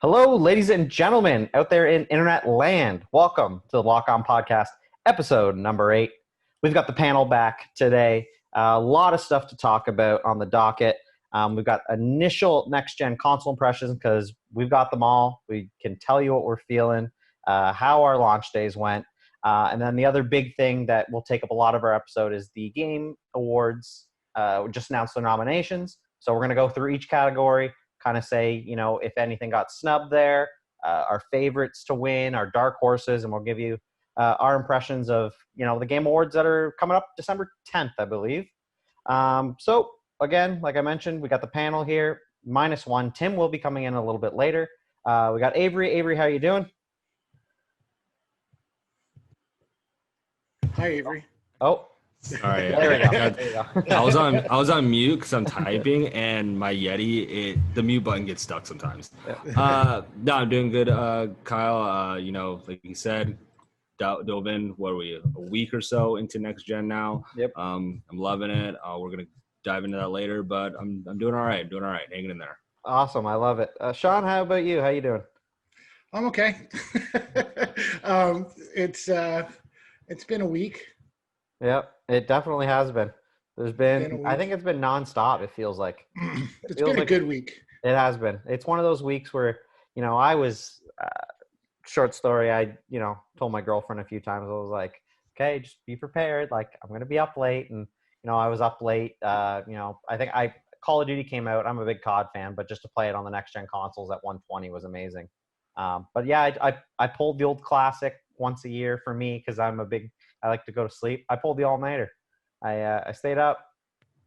Hello, ladies and gentlemen out there in internet land. Welcome to the Lock On Podcast, episode number 8. We've got the panel back today. A lot of stuff to talk about on the docket. We've got initial next-gen console impressions because we've got them all. We can tell you what we're feeling, how our launch days went. And then the other big thing that will take up a lot of our episode is the Game Awards. We just announced the nominations. So we're going to go through each category, kind of say, if anything got snubbed there, our favorites to win, our dark horses, and we'll give you our impressions of, the Game Awards that are coming up December 10th, I believe. So, again, like I mentioned, we got the panel here, -1. Tim will be coming in a little bit later. We got Avery. Avery, how you doing? Hi, Avery. Oh. Sorry, There we go. There you go. I was on mute because I'm typing, and my Yeti, the mute button gets stuck sometimes. No, I'm doing good, Kyle. Like you said, dove in. What are we, a week or so into next gen now? Yep. I'm loving it. We're gonna dive into that later, but I'm doing all right. Hanging in there. Awesome, I love it. Sean, how about you? How you doing? I'm okay. It's been a week. Yep, it definitely has been. I think it's been nonstop. It feels like. It's been a good week. It has been. It's one of those weeks where, I was, short story, I, told my girlfriend a few times, I was like, okay, just be prepared. Like, I'm going to be up late. And, I was up late. I think Call of Duty came out. I'm a big COD fan, but just to play it on the next gen consoles at 120 was amazing. But yeah, I pulled the old classic once a year for me because I like to go to sleep. I pulled the all-nighter. I stayed up,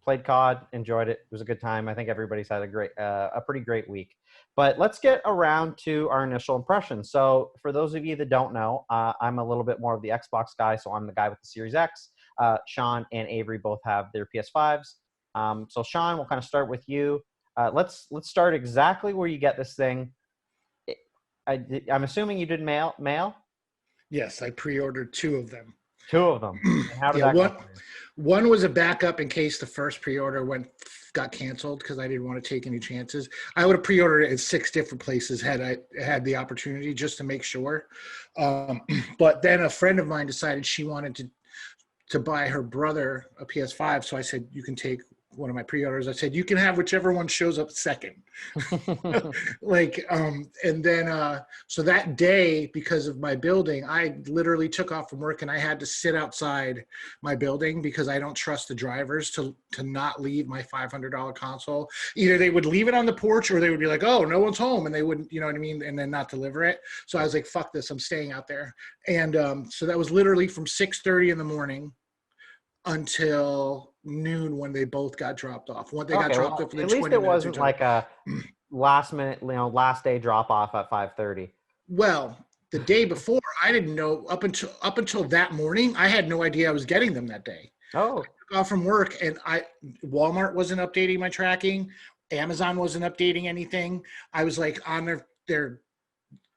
played COD, enjoyed it. It was a good time. I think everybody's had a pretty great week. But let's get around to our initial impressions. So for those of you that don't know, I'm a little bit more of the Xbox guy, so I'm the guy with the Series X. Sean and Avery both have their PS5s. So Sean, we'll kind of start with you. Let's start exactly where you get this thing. I'm assuming you did mail? Yes, I pre-ordered 2 of them. 2 of them. And how did that go? One was a backup in case the first pre-order got canceled because I didn't want to take any chances. I would have pre-ordered it at 6 different places had I had the opportunity just to make sure. But then a friend of mine decided she wanted to buy her brother a PS5, so I said, you can take one of my pre-orders. I said, you can have whichever one shows up second. And then, so that day, because of my building, I literally took off from work and I had to sit outside my building because I don't trust the drivers to not leave my $500 console. Either they would leave it on the porch or they would be like, oh, no one's home. And they wouldn't, you know what I mean? And then not deliver it. So I was like, fuck this, I'm staying out there. And so that was literally from 6:30 in the morning until noon when they both got dropped off. When they got dropped off, at least it wasn't like a last minute, last day drop off at 5:30. Well, the day before, I didn't know up until that morning. I had no idea I was getting them that day. Oh, I took off from work and Walmart wasn't updating my tracking. Amazon wasn't updating anything. I was like on their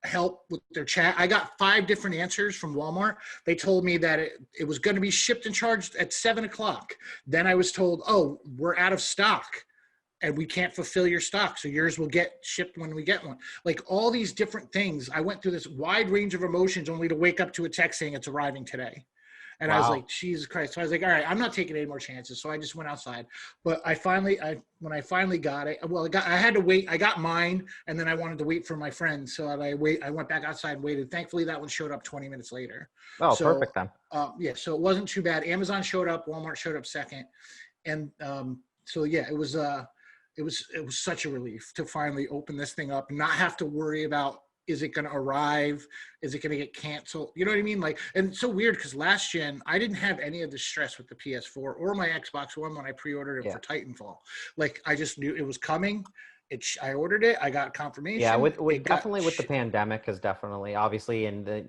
help with their chat. I got 5 different answers from Walmart. They told me that it was going to be shipped and charged at 7 o'clock. Then I was told, oh, we're out of stock and we can't fulfill your stock. So yours will get shipped when we get one. Like all these different things. I went through this wide range of emotions only to wake up to a text saying it's arriving today. And wow. I was like, Jesus Christ. So I was like, all right, I'm not taking any more chances. So I just went outside. But when I finally got it, I had to wait. I got mine, and then I wanted to wait for my friend. So I went back outside and waited. Thankfully, that one showed up 20 minutes later. Oh, so, perfect then. Yeah, so it wasn't too bad. Amazon showed up. Walmart showed up second. And so, yeah, it was such a relief to finally open this thing up and not have to worry about, is it going to arrive? Is it going to get canceled? You know what I mean? Like, and it's so weird because last gen, I didn't have any of the stress with the PS4 or my Xbox One when I pre-ordered it for Titanfall. Like, I just knew it was coming. I ordered it. I got confirmation. Yeah, with the pandemic is definitely, obviously, in the,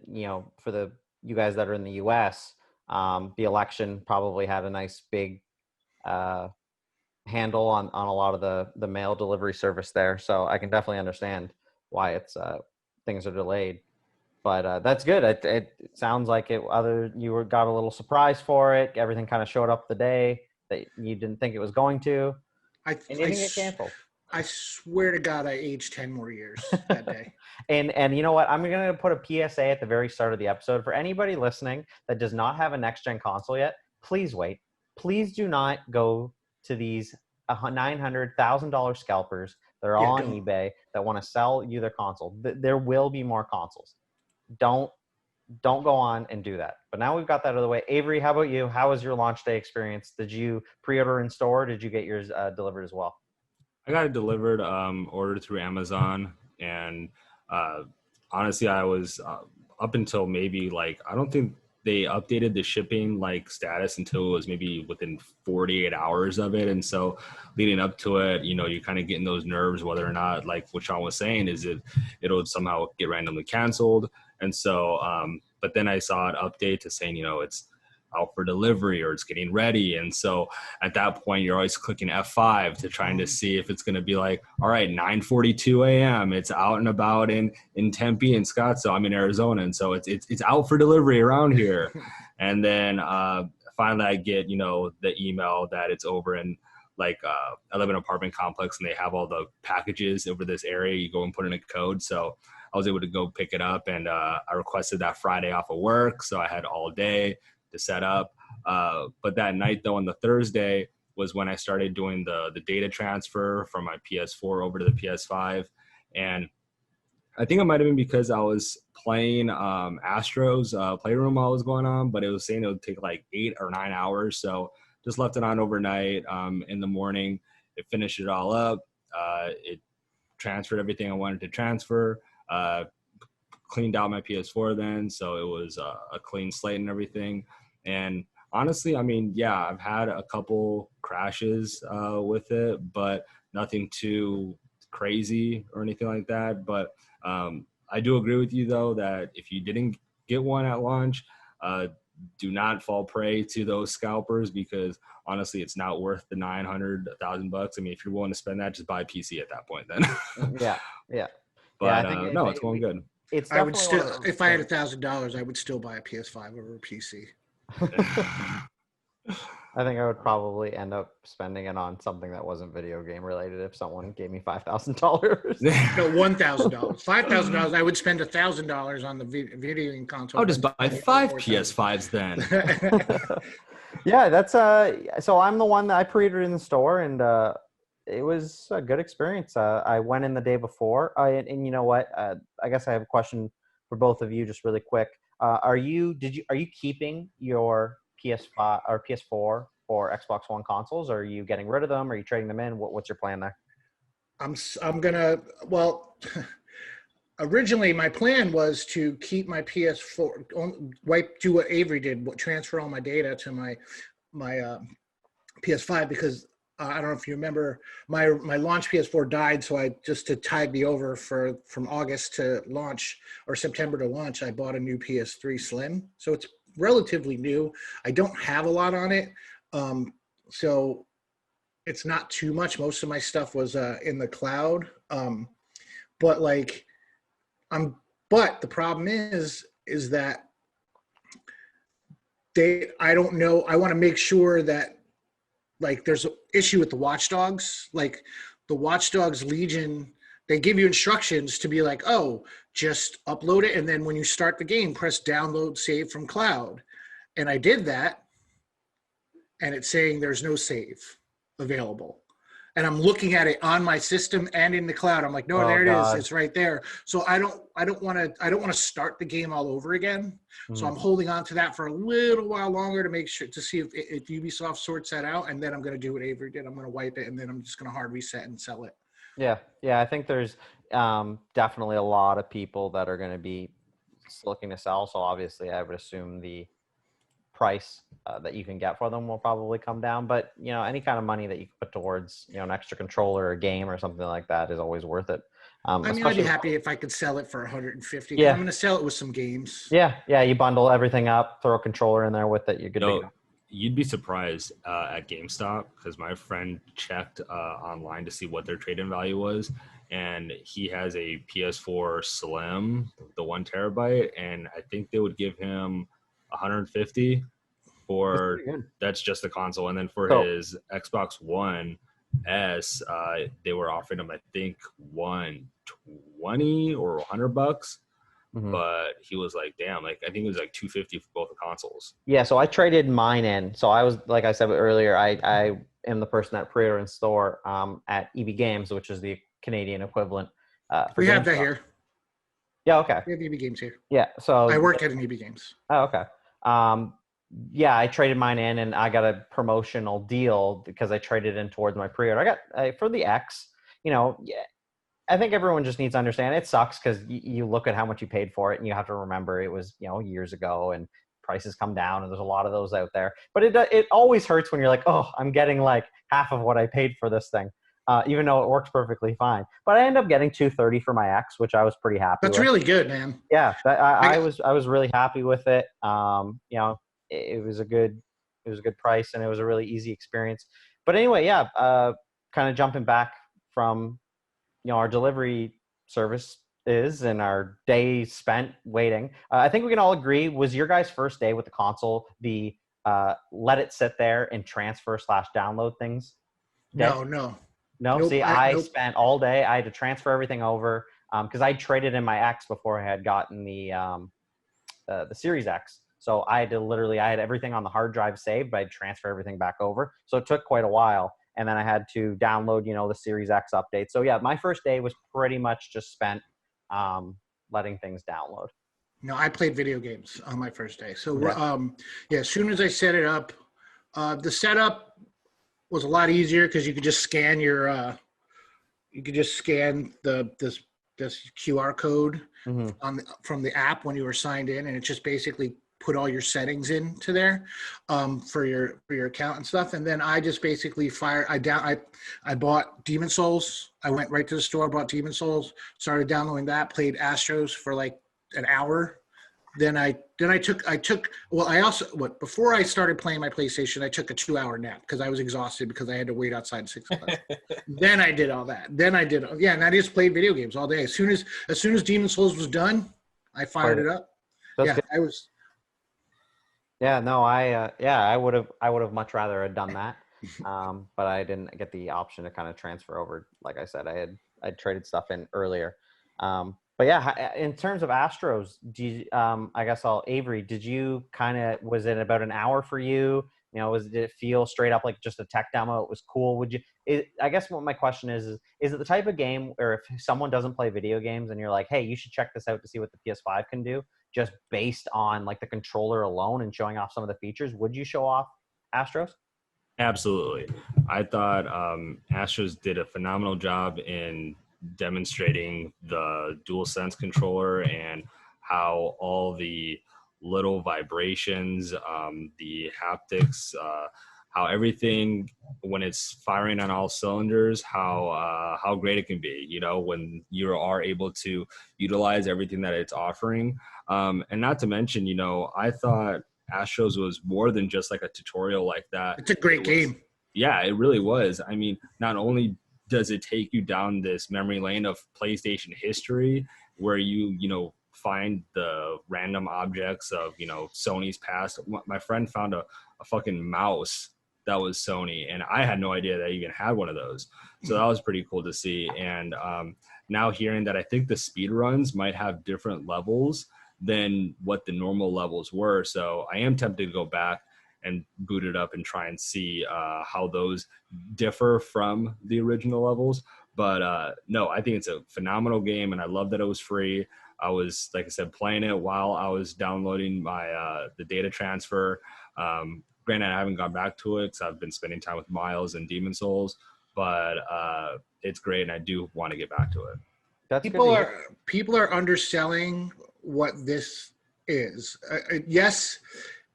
for you guys that are in the U.S., the election probably had a nice big handle on a lot of the mail delivery service there. So I can definitely understand why it's things are delayed, but that's good. It sounds like you got a little surprise for it. Everything kind of showed up the day that you didn't think it was going to. And you didn't get canceled. I swear to God, I aged 10 more years that day. And you know what? I'm going to put a PSA at the very start of the episode for anybody listening that does not have a next gen console yet. Please wait. Please do not go to these $900,000 scalpers that are all on eBay that want to sell you their console. There will be more consoles. Don't go on and do that. But now we've got that out of the way. Avery, how about you? How was your launch day experience? Did you pre-order in store? Or did you get yours delivered as well? I got it delivered, ordered through Amazon, and honestly, I was up until maybe I don't think they updated the shipping status until it was maybe within 48 hours of it, and so leading up to it, you're kind of getting those nerves whether or not, like what Sean was saying, is it'll somehow get randomly canceled, and so but then I saw an update to saying it's out for delivery or it's getting ready. And so at that point, you're always clicking F5 to trying to see if it's going to be all right, 9:42 a.m. It's out and about in Tempe and Scottsdale. I'm in Arizona. And so it's out for delivery around here. And then finally I get, the email that it's over in I live in an apartment complex and they have all the packages over this area. You go and put in a code. So I was able to go pick it up, and I requested that Friday off of work. So I had all day to set up. But that night though, on the Thursday was when I started doing the data transfer from my PS4 over to the PS5. And I think it might've been because I was playing Astro's Playroom while it was going on, but it was saying it would take 8 or 9 hours. So just left it on overnight. In the morning, it finished it all up. It transferred everything I wanted to transfer, cleaned out my PS4 then. So it was a clean slate and everything. And honestly, I mean, yeah, I've had a couple crashes with it, but nothing too crazy or anything like that. But I do agree with you though, that if you didn't get one at launch, do not fall prey to those scalpers, because honestly, it's not worth the $900,000. I mean, if you're willing to spend that, just buy a PC at that point then. Yeah. But I think no, it's going good. It's I would definitely still, if I had $1,000, I would still buy a PS5 over a PC. I think I would probably end up spending it on something that wasn't video game related if someone gave me $5,000. No, $1,000. $5,000. I would spend $1,000 on the video game console. I'll just buy 5 PS5s then. Yeah, that's so I'm the one that I pre-ordered in the store, and it was a good experience. I went in the day before, and you know what? I guess I have a question for both of you, just really quick. Are you keeping your PS5 or PS4 or Xbox One consoles? Or are you getting rid of them? Are you trading them in? What's your plan there? I'm gonna, well, originally my plan was to keep my PS4, do what Avery did, transfer all my data to my PS5, because I don't know if you remember, my launch PS4 died, so I just to tide me over from August to launch or September to launch, I bought a new PS3 Slim. So it's relatively new. I don't have a lot on it, so it's not too much. Most of my stuff was in the cloud, but the problem is that I don't know. I want to make sure that there's an issue with the Watchdogs, the Watchdogs Legion. They give you instructions to be just upload it, and then when you start the game, press download save from cloud. And I did that, and it's saying there's no save available. And I'm looking at it on my system and in the cloud. I'm like, no, there it is. It's right there. So I don't want to start the game all over again. So I'm holding on to that for a little while longer to make sure, to see if Ubisoft sorts that out. And then I'm going to do what Avery did. I'm going to wipe it, and then I'm just going to hard reset and sell it. Yeah. I think there's definitely a lot of people that are going to be looking to sell. So obviously, I would assume the price that you can get for them will probably come down. But any kind of money that you can put towards an extra controller or game or something like that is always worth it. I mean, I'd be happy if I could sell it for $150. Yeah. I'm going to sell it with some games. Yeah. You bundle everything up, throw a controller in there with it. You're good to go. You'd be surprised at GameStop, because my friend checked online to see what their trade-in value was, and he has a PS4 Slim, the 1 terabyte, and I think they would give him $150 for that's just the console, and then for his Xbox One, they were offering them, I think, 120 or $100. Mhm. But he was like, damn, like I think it was like 250 for both the consoles. Yeah, so I traded mine in. So I was, like I said earlier, I am the person that pre-order and store at EB Games, which is the Canadian equivalent for We have that GameStop. here. Yeah, okay. We have EB Games here. Yeah, so I work at an EB Games. oh, okay. Yeah, I traded mine in, and I got a promotional deal because I traded in towards my pre-order. I got for the X. Yeah, I think everyone just needs to understand it sucks because you look at how much you paid for it, and you have to remember it was years ago, and prices come down, and there's a lot of those out there. But it always hurts when you're like, oh, I'm getting like half of what I paid for this thing, even though it works perfectly fine. But I ended up getting $230 for my X, which I was pretty happy That's with. really good, man. Yeah, I was really happy with it. It was a good price, and it was a really easy experience. But anyway, yeah, kind of jumping back from our delivery service is and our day spent waiting. I think we can all agree, was your guys' first day with the console the let it sit there and transfer / download things? No. No, Nope. see, I Nope. spent all day. I had to transfer everything over because I traded in my X before I had gotten the Series X. So I had everything on the hard drive saved, but I'd transfer everything back over. So it took quite a while. And then I had to download, the Series X update. So yeah, my first day was pretty much just spent letting things download. No, I played video games on my first day. So, Yeah. as soon as I set it up, the setup was a lot easier because you could just scan this QR code Mm-hmm. from the app when you were signed in, and it just basically put all your settings into there for your account and stuff. And then I just basically I bought Demon Souls. I went right to the store, bought Demon Souls, started downloading that, played Astros for like an hour. Then I took before I started playing my PlayStation, I took a 2-hour nap because I was exhausted because I had to wait outside 6 o'clock. Then I did all that. And I just played video games all day. As soon as Demon Souls was done, I fired it up. That's Yeah, good. I was. Yeah, no, I would have much rather had done that, but I didn't get the option to kind of transfer over. Like I said, I traded stuff in earlier, but yeah, in terms of Astros, I guess Avery, did you was it about an hour for you? Did it feel straight up like just a tech demo? It was cool. I guess what my question is it the type of game where if someone doesn't play video games and you're like, hey, you should check this out to see what the PS5 can do, just based on like the controller alone and showing off some of the features, would you show off Astros? Absolutely. I thought Astros did a phenomenal job in demonstrating the DualSense controller and how all the little vibrations, the haptics, how everything when it's firing on all cylinders, how great it can be. When you are able to utilize everything that it's offering, and not to mention, I thought Astros was more than just like a tutorial like that. It's a great game. Yeah, it really was. I mean, not only does it take you down this memory lane of PlayStation history where you find the random objects of, Sony's past. My friend found a fucking mouse that was Sony, and I had no idea that I even had one of those. So that was pretty cool to see. And now hearing that I think the speed runs might have different levels than what the normal levels were. So I am tempted to go back and boot it up and try and see how those differ from the original levels. But no, I think it's a phenomenal game, and I love that it was free. I was, like I said, playing it while I was downloading my the data transfer. Granted, I haven't gone back to it because I've been spending time with Miles and Demon Souls, but it's great, and I do want to get back to it. That's People are underselling what this is. Yes,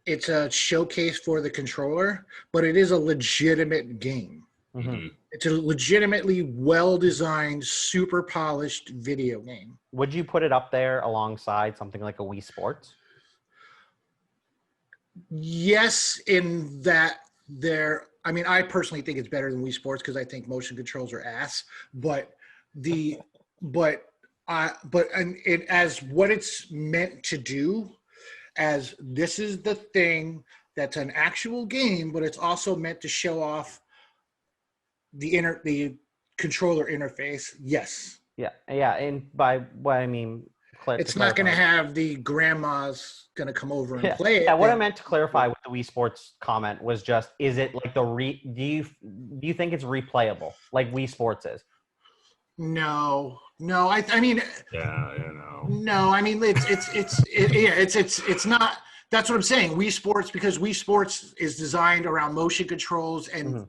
it's a showcase for the controller, but it is a legitimate game. Mm-hmm. It's a legitimately well-designed, super polished video game. Would you put it up there alongside something like a Wii Sports? Yes, in that I personally think it's better than Wii Sports because I think motion controls are ass. But as what it's meant to do, as this is the thing that's an actual game, but it's also meant to show off the controller interface, yes. Yeah, and by what I mean, It's not going to have the grandma's going to come over and play it. Yeah, what I meant to clarify with the Wii Sports comment was just, is it like do you think it's replayable like Wii Sports is? No, I mean, Yeah, you know. no, I mean, it's not. That's what I'm saying. Wii Sports, because Wii Sports is designed around motion controls and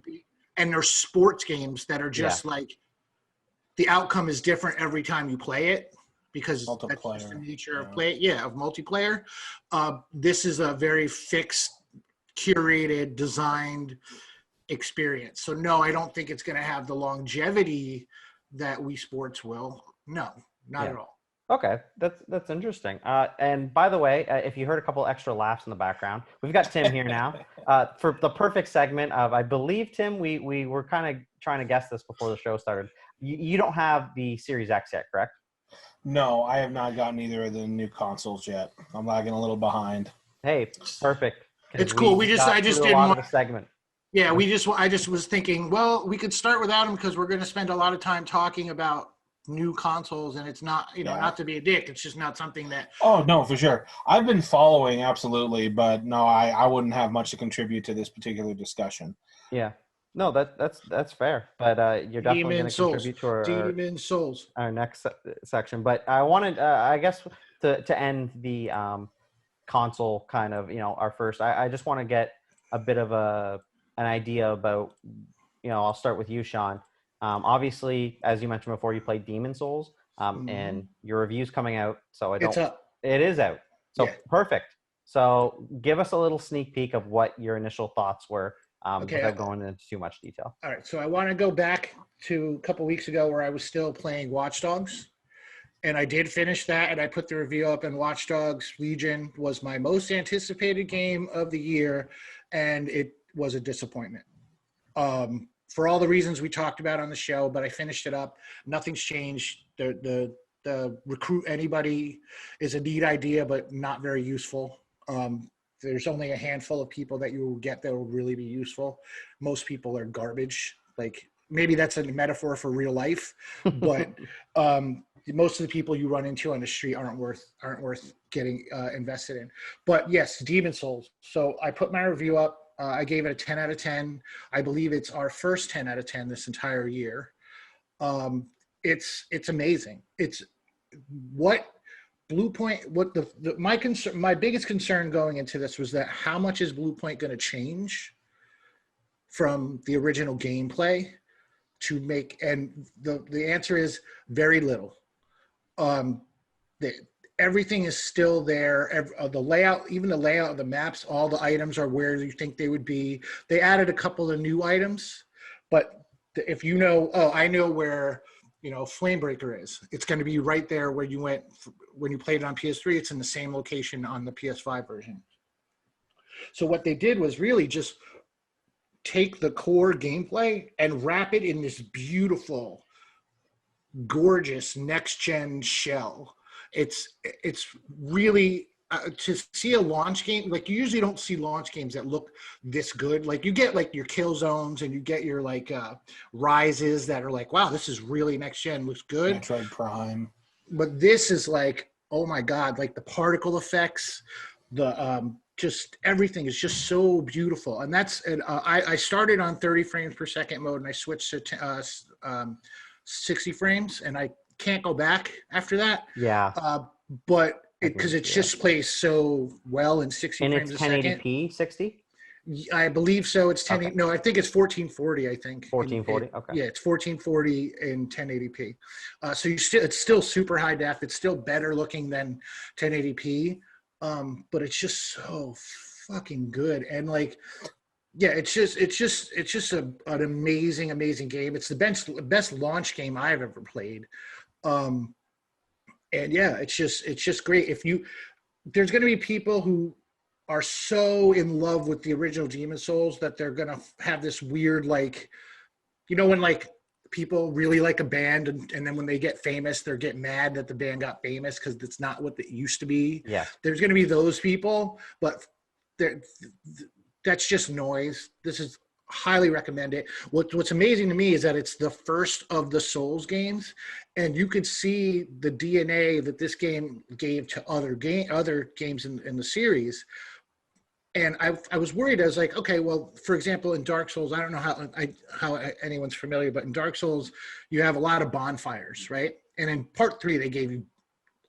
there's sports games that are just like the outcome is different every time you play it, because that's just the nature of play. Yeah, of multiplayer. This is a very fixed, curated, designed experience. So no, I don't think it's going to have the longevity that Wii Sports will. No, not at all. Okay, that's interesting. And by the way, if you heard a couple extra laughs in the background, we've got Tim here now for the perfect segment of, I believe, Tim, we were kind of trying to guess this before the show started. You don't have the Series X yet, correct? No, I have not gotten either of the new consoles yet. I'm lagging a little behind. Hey, perfect. It's cool. I just didn't want the segment. Yeah, I just was thinking, well, we could start without him because we're going to spend a lot of time talking about new consoles, and it's not, not to be a dick. It's just not something that. Oh no, for sure. I've been following absolutely, but no, I wouldn't have much to contribute to this particular discussion. Yeah. No, that's fair, but you're definitely going to contribute to our next section. But I wanted, I guess, to end the console kind of, our first. I just want to get a bit of an idea about, I'll start with you, Sean. Obviously, as you mentioned before, you played Demon Souls, and your review's coming out. So it is out. So perfect. So give us a little sneak peek of what your initial thoughts were. Without going into too much detail. All right, so I want to go back to a couple weeks ago where I was still playing Watch Dogs, and I did finish that, and I put the review up, and Watch Dogs Legion was my most anticipated game of the year, and it was a disappointment. For all the reasons we talked about on the show, but I finished it up. Nothing's changed. The recruit anybody is a neat idea, but not very useful. There's only a handful of people that you will get that will really be useful. Most people are garbage. Like, maybe that's a metaphor for real life, but most of the people you run into on the street aren't worth getting invested in. But yes, Demon Souls. So I put my review up. I gave it a 10 out of 10. I believe it's our first 10 out of 10 this entire year. It's amazing. It's what Bluepoint, what my biggest concern going into this was that how much is Bluepoint going to change from the original gameplay to make, and the answer is very little. Everything is still there. The layout, even the layout of the maps, all the items are where you think they would be. They added a couple of new items, but if I know where Flamebreaker is. It's going to be right there where you went when you played it on PS3. It's in the same location on the PS5 version. So what they did was really just take the core gameplay and wrap it in this beautiful, gorgeous next-gen shell. It's really to see a launch game, like you usually don't see launch games that look this good. Like you get like your kill zones and you get your like rises that are like, wow, this is really next gen, looks good. Metroid Prime. But this is like, oh my God, like the particle effects, the just everything is just so beautiful. And I started on 30 frames per second mode and I switched to 60 frames and I can't go back after that. Yeah. But because it just plays so well in 60 frames a second. And it's 1080p 60? I believe so. It's 10. Okay. No, I think it's 1440. I think 1440. Okay. Yeah, it's 1440 in 1080p. So it's still super high def. It's still better looking than 1080p. But it's just so fucking good. And like, yeah, it's just an amazing game. It's the best launch game I've ever played. And yeah, it's just great. There's going to be people who are so in love with the original Demon Souls that they're going to have this weird, like, when like people really like a band and then when they get famous, they're getting mad that the band got famous because it's not what it used to be. Yeah. There's going to be those people, but that's just noise. This is highly recommend it. What's amazing to me is that it's the first of the Souls games, and you could see the DNA that this game gave to other games in the series. And I was worried. I was like, okay, well, for example, in Dark Souls, I don't know how anyone's familiar, but in Dark Souls, you have a lot of bonfires, right? And in part 3, they gave you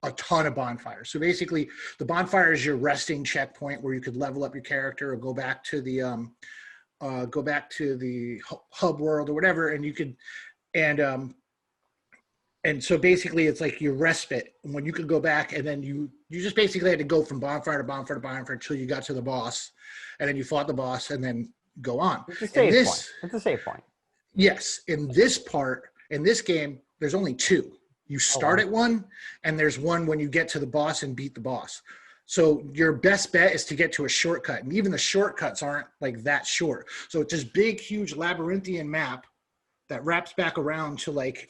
a ton of bonfires. So basically, the bonfire is your resting checkpoint where you could level up your character or go back to the hub world or whatever, and you could and so basically it's like your respite when you could go back, and then you just basically had to go from bonfire to bonfire to bonfire until you got to the boss, and then you fought the boss and then go on. It's a save point. It's a save point. Yes. In this game, there's only 2. You start at one, and there's one when you get to the boss and beat the boss. So your best bet is to get to a shortcut, and even the shortcuts aren't like that short. So it's this big, huge labyrinthian map that wraps back around to like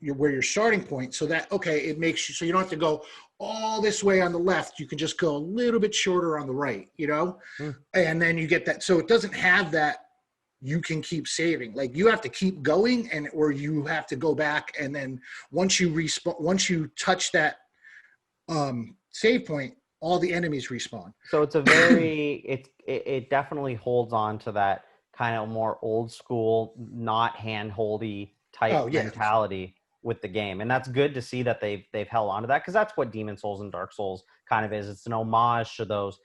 where your starting point, so that it makes you so you don't have to go all this way on the left. You can just go a little bit shorter on the right, and then you get that. So it doesn't have that. You can keep saving, like you have to keep going, or you have to go back, and then once you touch that save point, all the enemies respawn. So it's a very it definitely holds on to that kind of more old school, not handholdy type mentality with the game, and that's good to see that they've held on to that, because that's what Demon Souls and Dark Souls kind of is. It's an homage to those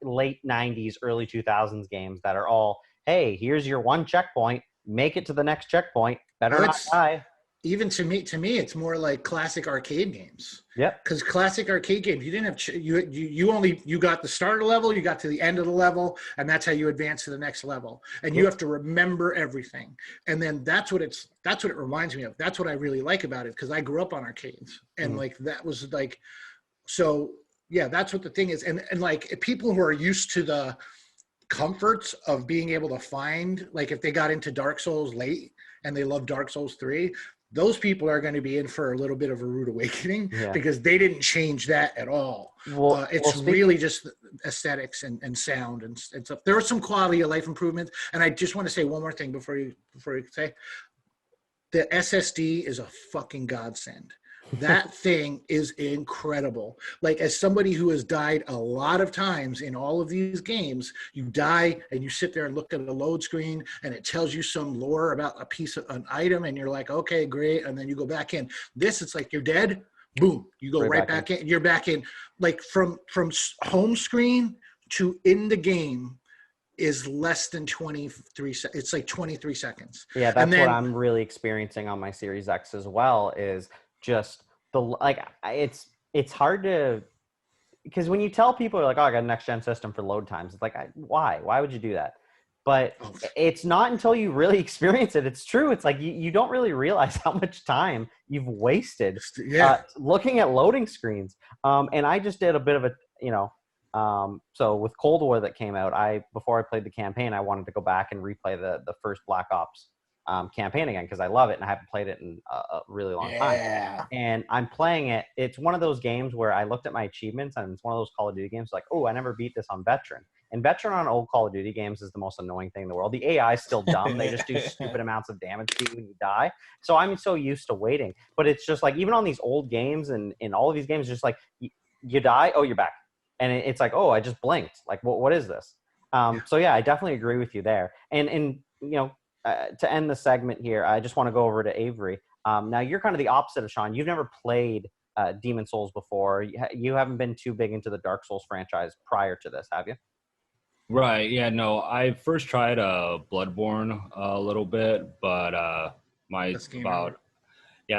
late 90s, early 2000s games that are all, hey, here's your one checkpoint, make it to the next checkpoint, better not die. Even to me, it's more like classic arcade games. Yep. Because classic arcade games, you didn't have you got the starter level, you got to the end of the level, and that's how you advance to the next level. And you have to remember everything. And then that's what it reminds me of. That's what I really like about it, because I grew up on arcades, and like that was like, so yeah, that's what the thing is. And like people who are used to the comforts of being able to find, like if they got into Dark Souls late and they love Dark Souls 3, those people are going to be in for a little bit of a rude awakening, because they didn't change that at all. It's really just aesthetics and sound and stuff. There are some quality of life improvements. And I just want to say one more thing before you say, the SSD is a fucking godsend. That thing is incredible. Like, as somebody who has died a lot of times in all of these games, you die and you sit there and look at a load screen and it tells you some lore about a piece of an item, and you're like, okay, great. And then you go back in. This, it's like you're dead. Boom. You go right back in. You're back in. Like from home screen to in the game is less than 23 seconds. It's like 23 seconds. Yeah, that's what I'm really experiencing on my Series X as well, is just it's hard to, because when you tell people, you're like, oh, I got a next gen system for load times, it's like, why would you do that? But it's not until you really experience it. It's true. It's like you don't really realize how much time you've wasted looking at loading screens. And I just did a bit of a so with Cold War that came out, before I played the campaign, I wanted to go back and replay the first Black Ops campaign again, because I love it and I haven't played it in a really long time. And I'm playing it. It's one of those games where I looked at my achievements, and it's one of those Call of Duty games like, oh, I never beat this on Veteran. And Veteran on old Call of Duty games is the most annoying thing in the world. The AI is still dumb. They just do stupid amounts of damage to you when you die. So I'm so used to waiting. But it's just like, even on these old games and in all of these games, just like you die, oh, you're back. And it's like, oh, I just blinked. Like, what is this? So yeah, I definitely agree with you there. And to end the segment here, I just want to go over to Avery. Now, you're kind of the opposite of Sean. You've never played Demon Souls before. You haven't been too big into the Dark Souls franchise prior to this, have you? Right. Yeah, no, I first tried Bloodborne a little bit, but I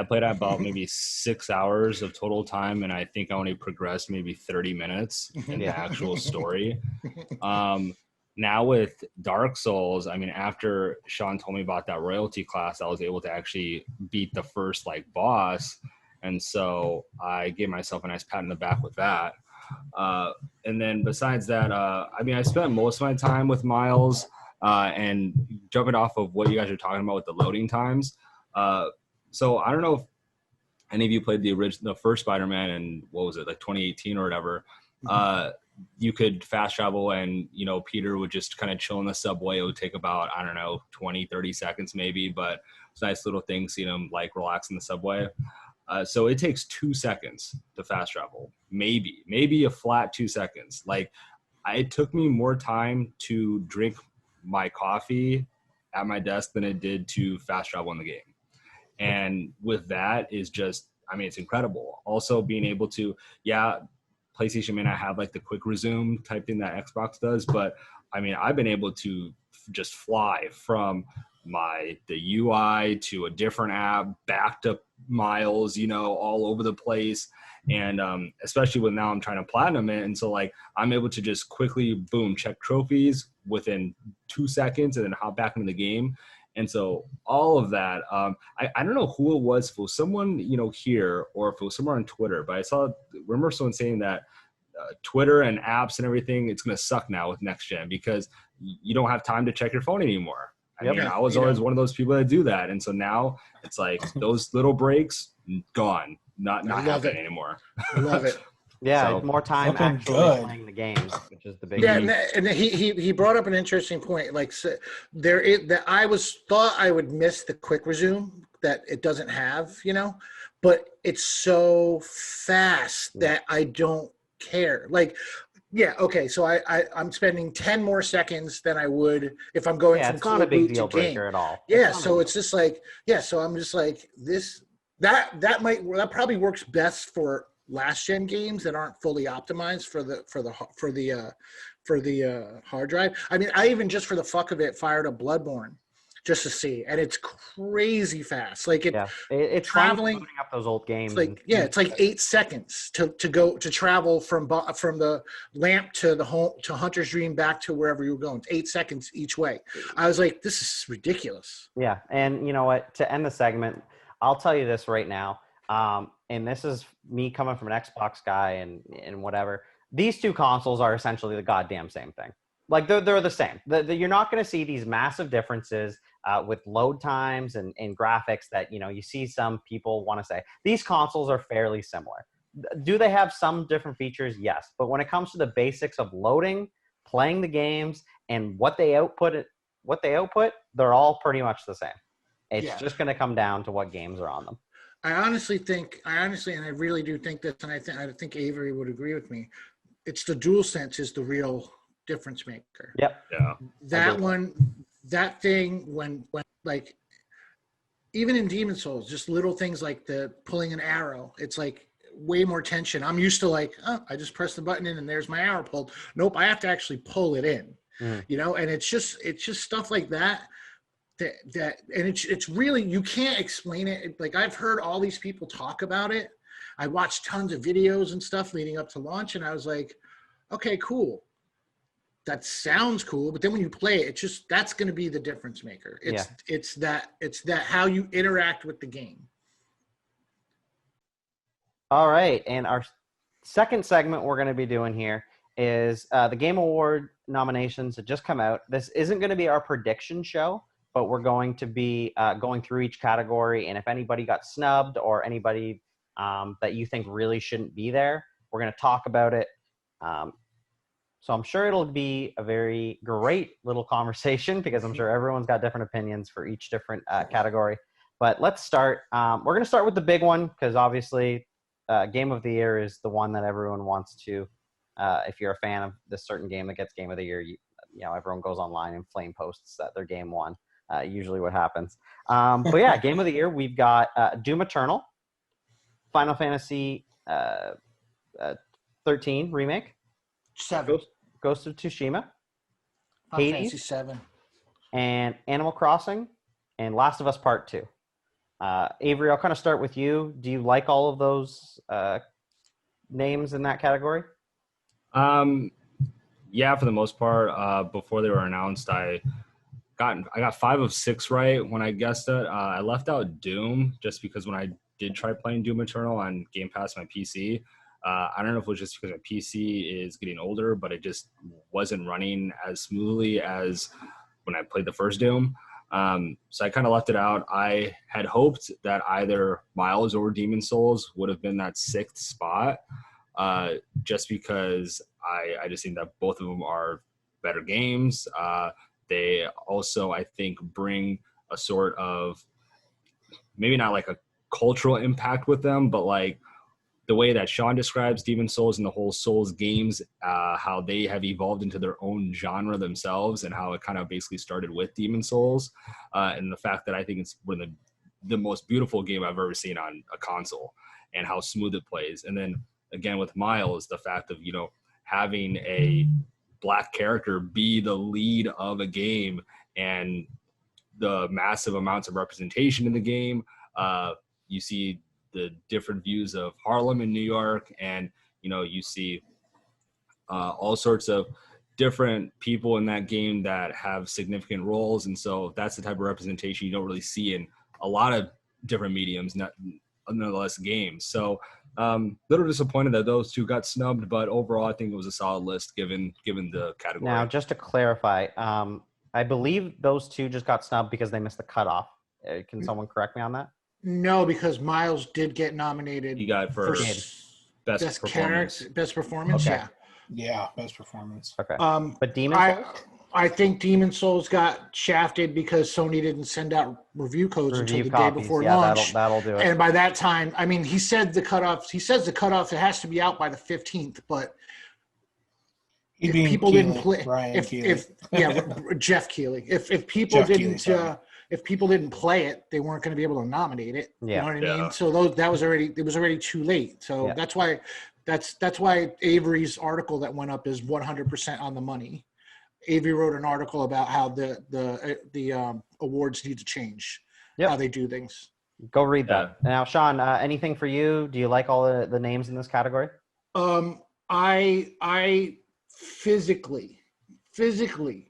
played about maybe 6 hours of total time, and I think I only progressed maybe 30 minutes in the actual story. Now with Dark Souls, I mean, after Sean told me about that royalty class, I was able to actually beat the first boss. And so I gave myself a nice pat in the back with that. And then besides that, I spent most of my time with Miles, and jumping off of what you guys are talking about with the loading times. So I don't know if any of you played the first Spider-Man in, what was it, like 2018 or whatever. you could fast travel and, you know, Peter would just kind of chill in the subway. It would take about, I don't know, 20, 30 seconds maybe, but it's a nice little thing seeing him like relax in the subway. So it takes 2 seconds to fast travel, maybe a flat 2 seconds. Like it took me more time to drink my coffee at my desk than it did to fast travel in the game. And with that is just, I mean, it's incredible. Also being able to, PlayStation may not have like the quick resume type thing that Xbox does, but I mean, I've been able to just fly from the UI to a different app, back to Miles, you know, all over the place. And especially when now I'm trying to platinum it. And so like, I'm able to just quickly, boom, check trophies within 2 seconds and then hop back into the game. And so all of that, I don't know who it was, if it was someone, you know, here or if it was somewhere on Twitter, but remember someone saying that Twitter and apps and everything, it's going to suck now with next gen because you don't have time to check your phone anymore. I mean, I was always one of those people that do that. And so now it's like those little breaks gone, not happening anymore. I love it. Yeah, So, it's more time actually playing the games, which is the big. Yeah, and he brought up an interesting point. Like there is that thought I would miss the quick resume that it doesn't have, you know, but it's so fast that I don't care. Like, yeah, okay, so I'm spending 10 more seconds than I would if I'm going from it's not a big deal to game. breaker at all. Yeah, so it's just like, so I'm just like that probably works best for last gen games that aren't fully optimized for the hard drive. I mean, I even just for the fuck of it fired up Bloodborne just to see, and it's crazy fast. Like it's traveling booting up those old games. It's like it's like 8 seconds to travel from the lamp to the home to Hunter's Dream back to wherever you're going. It's 8 seconds each way. I was like, this is ridiculous. Yeah, and you know what? To end the segment, I'll tell you this right now. And this is me coming from an Xbox guy and whatever. These two consoles are essentially the goddamn same thing. Like they're the same. You're not going to see these massive differences with load times and graphics that, you know, you see some people want to say. These consoles are fairly similar. Do they have some different features? Yes. But when it comes to the basics of loading, playing the games, and what they output, they're all pretty much the same. It's just going to come down to what games are on them. I honestly, and I really do think this, and I think Avery would agree with me. It's the DualSense is the real difference maker. Yep. Yeah. That thing when like, even in Demon Souls, just little things like the pulling an arrow, it's like way more tension. I'm used to like, I just press the button in and there's my arrow pulled. Nope, I have to actually pull it in, you know, and it's just stuff like that. That and it's really, you can't explain it. Like, I've heard all these people talk about it. I watched tons of videos and stuff leading up to launch, and I was like, okay, cool. That sounds cool, but then when you play it, that's going to be the difference maker. It's that how you interact with the game. All right, and our second segment we're going to be doing here is the Game Award nominations that just come out. This isn't going to be our prediction show, but we're going to be going through each category, and if anybody got snubbed or anybody that you think really shouldn't be there, we're going to talk about it. So I'm sure it'll be a very great little conversation because I'm sure everyone's got different opinions for each different category. But let's start. We're going to start with the big one because obviously Game of the Year is the one that everyone wants to. If you're a fan of this certain game that gets Game of the Year, you know, everyone goes online and flame posts that their game won. Usually what happens. But yeah, Game of the Year, we've got Doom Eternal, Final Fantasy 13 Remake, 7. Ghost of Tsushima, Final Fantasy Hades, 7, and Animal Crossing, and Last of Us Part 2. Avery, I'll kind of start with you. Do you like all of those names in that category? Yeah, for the most part. Before they were announced, I got 5 of 6 right when I guessed it. I left out Doom just because when I did try playing Doom Eternal on Game Pass on my PC, I don't know if it was just because my PC is getting older, but it just wasn't running as smoothly as when I played the first Doom. So I kind of left it out. I had hoped that either Miles or Demon Souls would have been that 6th spot, just because I just think that both of them are better games. They also, I think, bring a sort of maybe not like a cultural impact with them, but like the way that Sean describes Demon Souls and the whole Souls games, how they have evolved into their own genre themselves, and how it kind of basically started with Demon Souls, and the fact that I think it's one of the most beautiful game I've ever seen on a console, and how smooth it plays. And then again with Miles, the fact of having a black character be the lead of a game, and the massive amounts of representation in the game. You see the different views of Harlem in New York, and you see all sorts of different people in that game that have significant roles, and so that's the type of representation you don't really see in a lot of different mediums, nonetheless games. So little disappointed that those two got snubbed, but overall I think it was a solid list given the category. Now, just to clarify, I believe those two just got snubbed because they missed the cutoff. Can someone correct me on that? No, because Miles did get nominated. He got for best performance. Best performance, Okay. yeah. Yeah, best performance. Okay. But Demon Souls? I think Demon Souls got shafted because Sony didn't send out review codes until the day before launch. That'll do it. And by that time, I mean, he says the cutoff, it has to be out by the 15th, but if people didn't play, Jeff Keighley, if people didn't play it, they weren't going to be able to nominate it. Yeah. You know what I mean? So it was already too late. So that's why Avery's article that went up is 100% on the money. Avery wrote an article about how the awards need to change, how they do things. Go read that. Now, Sean, anything for you? Do you like all the names in this category? I physically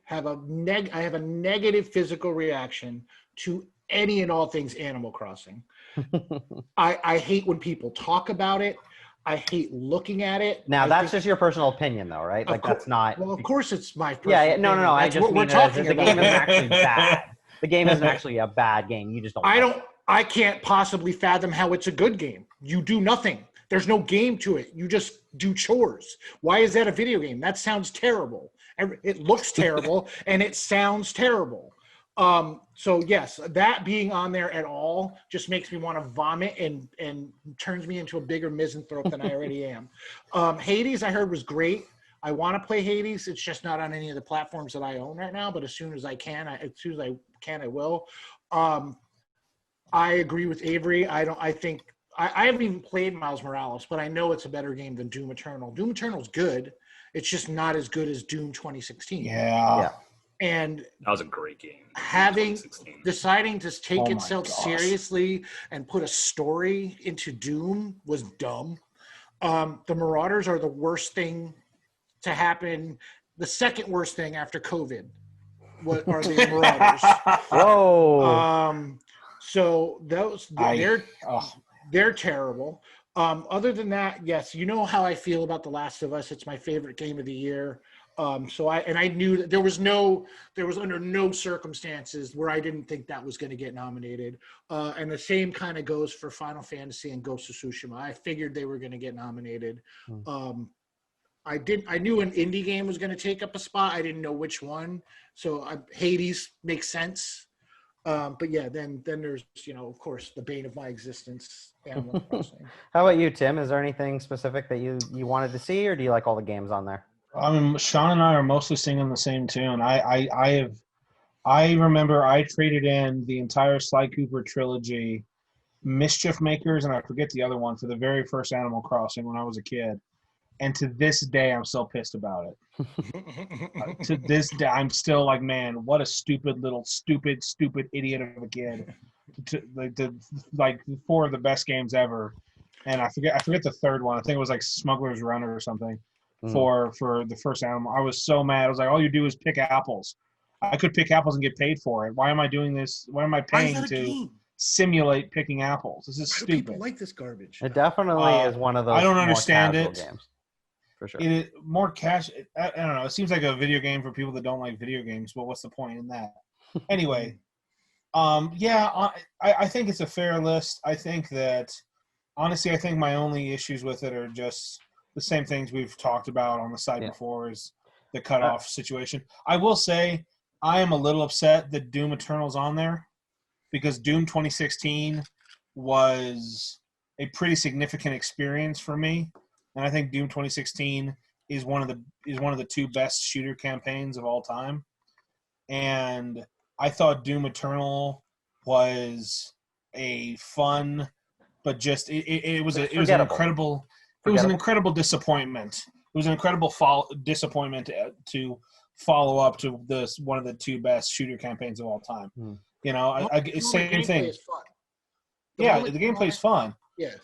have a negative physical reaction to any and all things Animal Crossing. I hate when people talk about it. I hate looking at it. Now, that's just your personal opinion, though, right? Like, that's not... Well, of course it's my personal opinion. No. I just mean the game isn't actually bad. The game isn't actually a bad game. You just don't... I can't possibly fathom how it's a good game. You do nothing. There's no game to it. You just do chores. Why is that a video game? That sounds terrible. It looks terrible, and it sounds terrible. So yes, that being on there at all just makes me want to vomit and turns me into a bigger misanthrope than I already am. Hades, I heard, was great. I want to play Hades. It's just not on any of the platforms that I own right now, but as soon as I can, I will. I agree with Avery. I think I haven't even played Miles Morales, but I know it's a better game than Doom Eternal. Doom Eternal's good. It's just not as good as Doom 2016. Yeah. And that was a great game. Deciding to take itself seriously and put a story into Doom was dumb. The Marauders are the worst thing to happen. The second worst thing after COVID are the Marauders. Whoa. So they're terrible. Other than that, yes, you know how I feel about The Last of Us. It's my favorite game of the year. I knew that there was under no circumstances where I didn't think that was going to get nominated. And the same kind of goes for Final Fantasy and Ghost of Tsushima. I figured they were going to get nominated. I knew an indie game was going to take up a spot. I didn't know which one. So Hades makes sense. But yeah, then there's, of course, the bane of my existence, Animal Crossing. How about you, Tim? Is there anything specific that you wanted to see, or do you like all the games on there? I mean, Sean and I are mostly singing the same tune. I remember I traded in the entire Sly Cooper trilogy, Mischief Makers, and I forget the other one, for the very first Animal Crossing when I was a kid. And to this day, I'm still pissed about it. To this day, I'm still like, man, what a stupid idiot of a kid. Like 4 of the best games ever. And I forget the third one. I think it was like Smuggler's Run or something. For the first Animal. I was so mad. I was like, all you do is pick apples. I could pick apples and get paid for it. Why am I doing this? Why am I paying to simulate picking apples? This is stupid. People like this garbage. It definitely is one of those. I don't understand it. Games, for sure. It is more cash. I don't know. It seems like a video game for people that don't like video games. But what's the point in that? Anyway, I think it's a fair list. I think that honestly, I think my only issues with it are just the same things we've talked about on the site Yeah. before is the cutoff situation. I will say I am a little upset that Doom Eternal's on there because Doom 2016 was a pretty significant experience for me, and I think Doom 2016 is one of the two best shooter campaigns of all time. And I thought Doom Eternal was a fun, but just it was an incredible disappointment. It was an incredible disappointment to follow up to this one of the two best shooter campaigns of all time. You know, same thing. Is fun. The gameplay is fun. Yes.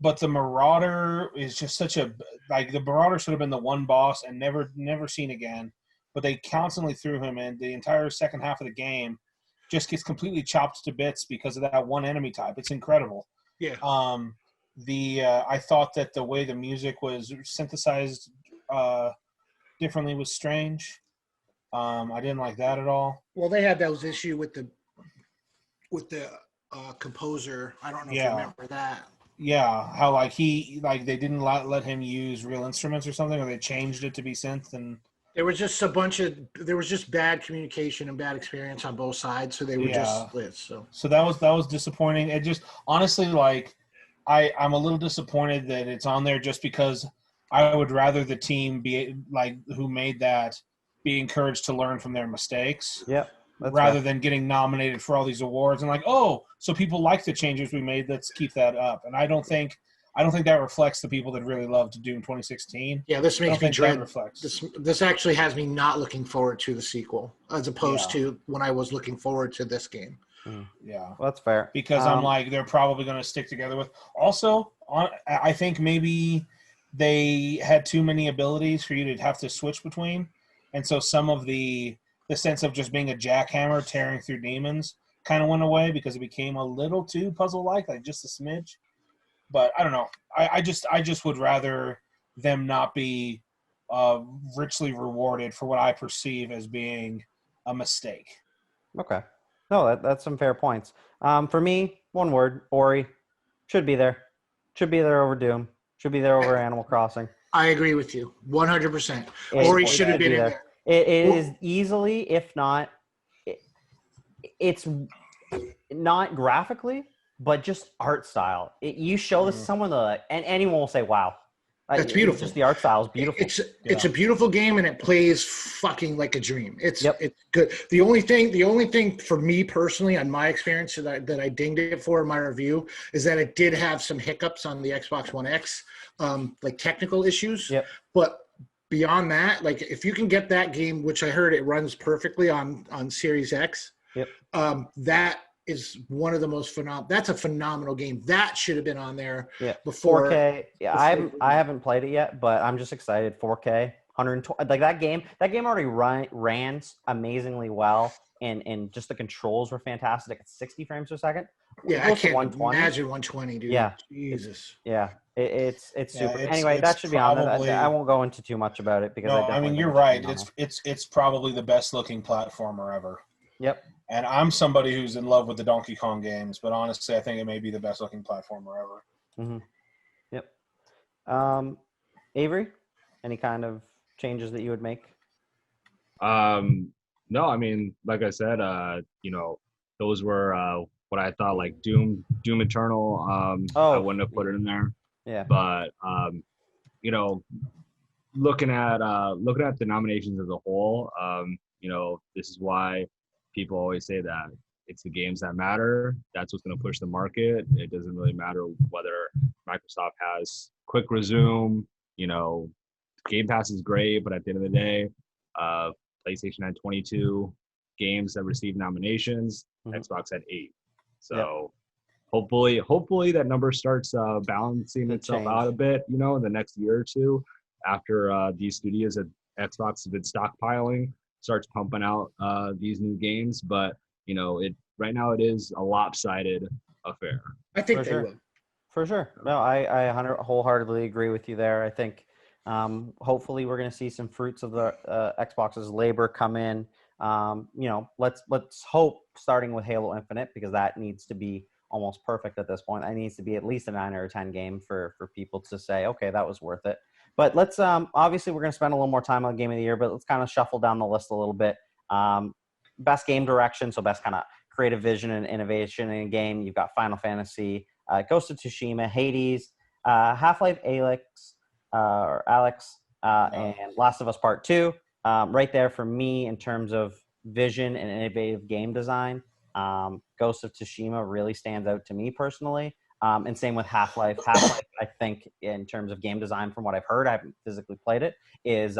But the Marauder is just such a the Marauder should have been the one boss and never seen again. But they constantly threw him in. The entire second half of the game just gets completely chopped to bits because of that one enemy type. It's incredible. Yeah. I thought that the way the music was synthesized differently was strange. I didn't like that at all. Well, they had those issue with the composer. I don't know if you remember that. Yeah, how they didn't let him use real instruments or something, or they changed it to be synth, and there was just bad communication and bad experience on both sides, so they were just split. So that was disappointing. It just honestly I'm a little disappointed that it's on there just because I would rather the team be who made that be encouraged to learn from their mistakes. Yep. Rather than getting nominated for all these awards and so people like the changes we made, let's keep that up. And I don't think that reflects the people that really loved Doom 2016. Yeah, this makes me dread. Reflects. This actually has me not looking forward to the sequel as opposed to when I was looking forward to this game. Yeah, well, that's fair. Because I'm they're probably going to stick together with. Also, I think maybe they had too many abilities for you to have to switch between, and so some of the sense of just being a jackhammer tearing through demons kind of went away because it became a little too puzzle-like, just a smidge. But I don't know. I just would rather them not be richly rewarded for what I perceive as being a mistake. Okay. No, that's some fair points. For me, one word, Ori. Should be there. Should be there over Doom. Should be there over Animal Crossing. I agree with you 100%. Ori should have been in there. It is easily, if not, it's not graphically, but just art style. You show this to someone, and anyone will say, wow. That's beautiful. Just the art style is beautiful. It's a beautiful game, and it plays fucking like a dream. It's good. The only thing for me personally, on my experience that I dinged it for in my review, is that it did have some hiccups on the Xbox One X, technical issues. Yep. But beyond that, if you can get that game, which I heard it runs perfectly on Series X. Yep. That is one of the most phenomenal. That's a phenomenal game. That should have been on there. Yeah. Before 4K. Yeah, I haven't played it yet, but I'm just excited. 4K, 120. That game already ran amazingly well, and just the controls were fantastic at 60 frames per second. Yeah, I can't imagine 120, dude. Yeah. Jesus. It's super. Anyway, that should be on there. I won't go into too much about it because you're right. It's probably the best looking platformer ever. Yep. And I'm somebody who's in love with the Donkey Kong games, but honestly, I think it may be the best looking platformer ever. Mm-hmm. Yep. Avery, any kind of changes that you would make? No, I mean, like I said, those were what I thought, Doom Eternal. I wouldn't have put it in there. Yeah. But looking at the nominations as a whole, this is why people always say that it's the games that matter. That's what's going to push the market. It doesn't really matter whether Microsoft has quick resume. Game Pass is great, but at the end of the day, PlayStation had 22 games that received nominations. Xbox had 8. So hopefully that number starts balancing itself out a bit, in the next year or two, after these studios at Xbox have been stockpiling, starts pumping out these new games. But right now it is a lopsided affair. I think they will. For sure. No, I wholeheartedly agree with you there. I think hopefully we're going to see some fruits of the Xbox's labor come in. Let's hope, starting with Halo Infinite, because that needs to be almost perfect at this point. That needs to be at least a 9 or a 10 game for people to say, okay, that was worth it. But let's obviously we're going to spend a little more time on Game of the Year, but let's kind of shuffle down the list a little bit. Best game direction, so best kind of creative vision and innovation in a game. You've got Final Fantasy, Ghost of Tsushima, Hades, Half-Life Alex, and Last of Us Part 2. Right there for me in terms of vision and innovative game design. Ghost of Tsushima really stands out to me personally. And same with Half-Life. Half-Life, I think, in terms of game design, from what I've heard, I haven't physically played it, is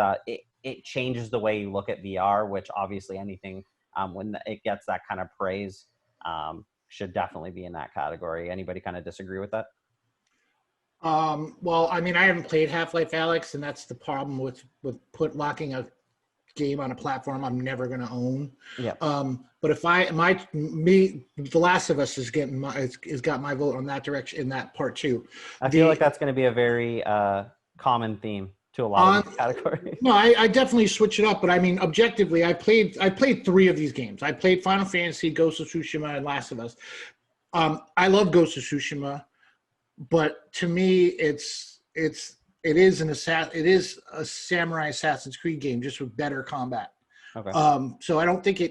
it changes the way you look at VR, which obviously anything when it gets that kind of praise should definitely be in that category. Anybody kind of disagree with that? Well, I mean, I haven't played Half-Life Alex, and that's the problem with locking a game on a platform I'm never going to own. Yeah. But if The Last of Us has got my vote on that direction in that part too. I feel like that's going to be a very common theme to a lot of these categories. No, I definitely switch it up, but I mean, objectively, I played 3 of these games. I played Final Fantasy, Ghost of Tsushima, and Last of Us. I love Ghost of Tsushima, but to me, it is a samurai Assassin's Creed game, just with better combat. Okay. So I don't think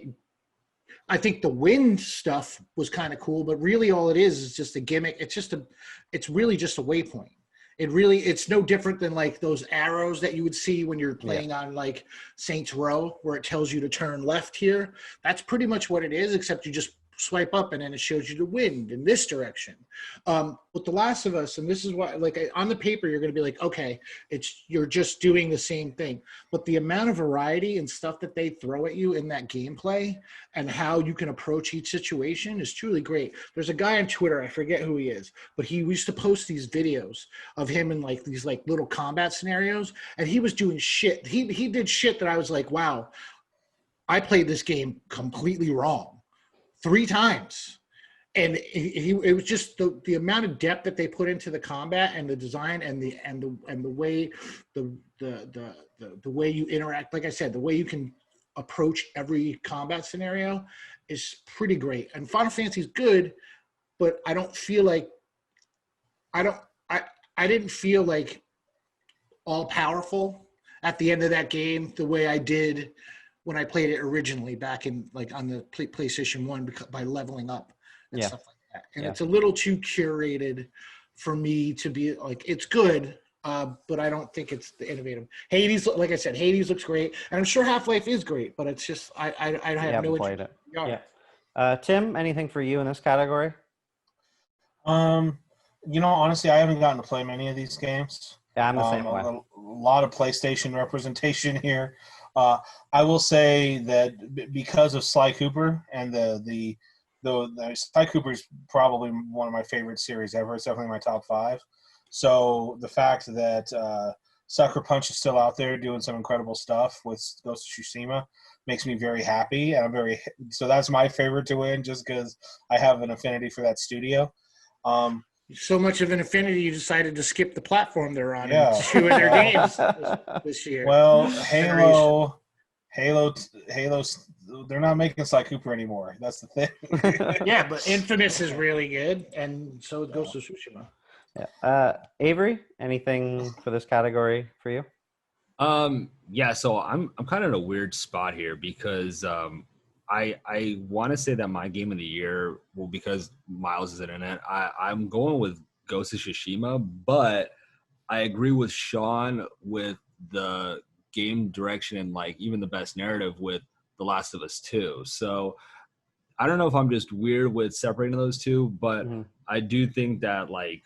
I think the wind stuff was kind of cool, but really all it is just a gimmick. It's really just a waypoint. It's no different than like those arrows that you would see when you're playing on like Saints Row, where it tells you to turn left here. That's pretty much what it is, except you just swipe up and then it shows you the wind in this direction. With The Last of Us, and this is why, like, on the paper, you're going to be like, okay, you're just doing the same thing. But the amount of variety and stuff that they throw at you in that gameplay and how you can approach each situation is truly great. There's a guy on Twitter, I forget who he is, but he used to post these videos of him in like these like little combat scenarios, and he was doing shit. He did shit that I was like, wow, I played this game completely wrong 3 times. And it was just the amount of depth that they put into the combat and the design and the way the way you interact. Like I said, the way you can approach every combat scenario is pretty great. And Final Fantasy is good, but I don't feel like I didn't feel like all powerful at the end of that game the way I did when I played it originally back in like on the PlayStation 1 by leveling up and stuff like that. And it's a little too curated for me to be like, it's good, but I don't think it's the innovative. Hades, like I said, Hades looks great, and I'm sure Half-Life is great, but it's just I have no played it. Yeah. Tim, anything for you in this category? Honestly, I haven't gotten to play many of these games. Yeah, I'm the same way. A lot of PlayStation representation here. I will say that because of Sly Cooper and the Sly Cooper is probably one of my favorite series ever. It's definitely my top 5. So the fact that Sucker Punch is still out there doing some incredible stuff with Ghost of Tsushima makes me very happy, and so that's my favorite to win, just because I have an affinity for that studio. So much of an affinity, you decided to skip the platform they're on. Yeah, and 2 of their games this year. Well, Halo, they're not making Sly Cooper anymore. That's the thing. Yeah, but Infamous is really good, and so it goes to Tsushima. Yeah. Avery, anything for this category for you? Yeah, so I'm kind of in a weird spot here because I want to say that my game of the year, well, because Miles isn't in it, I'm going with Ghost of Tsushima, but I agree with Sean with the game direction and like even the best narrative with The Last of Us 2. So I don't know if I'm just weird with separating those two, but I do think that like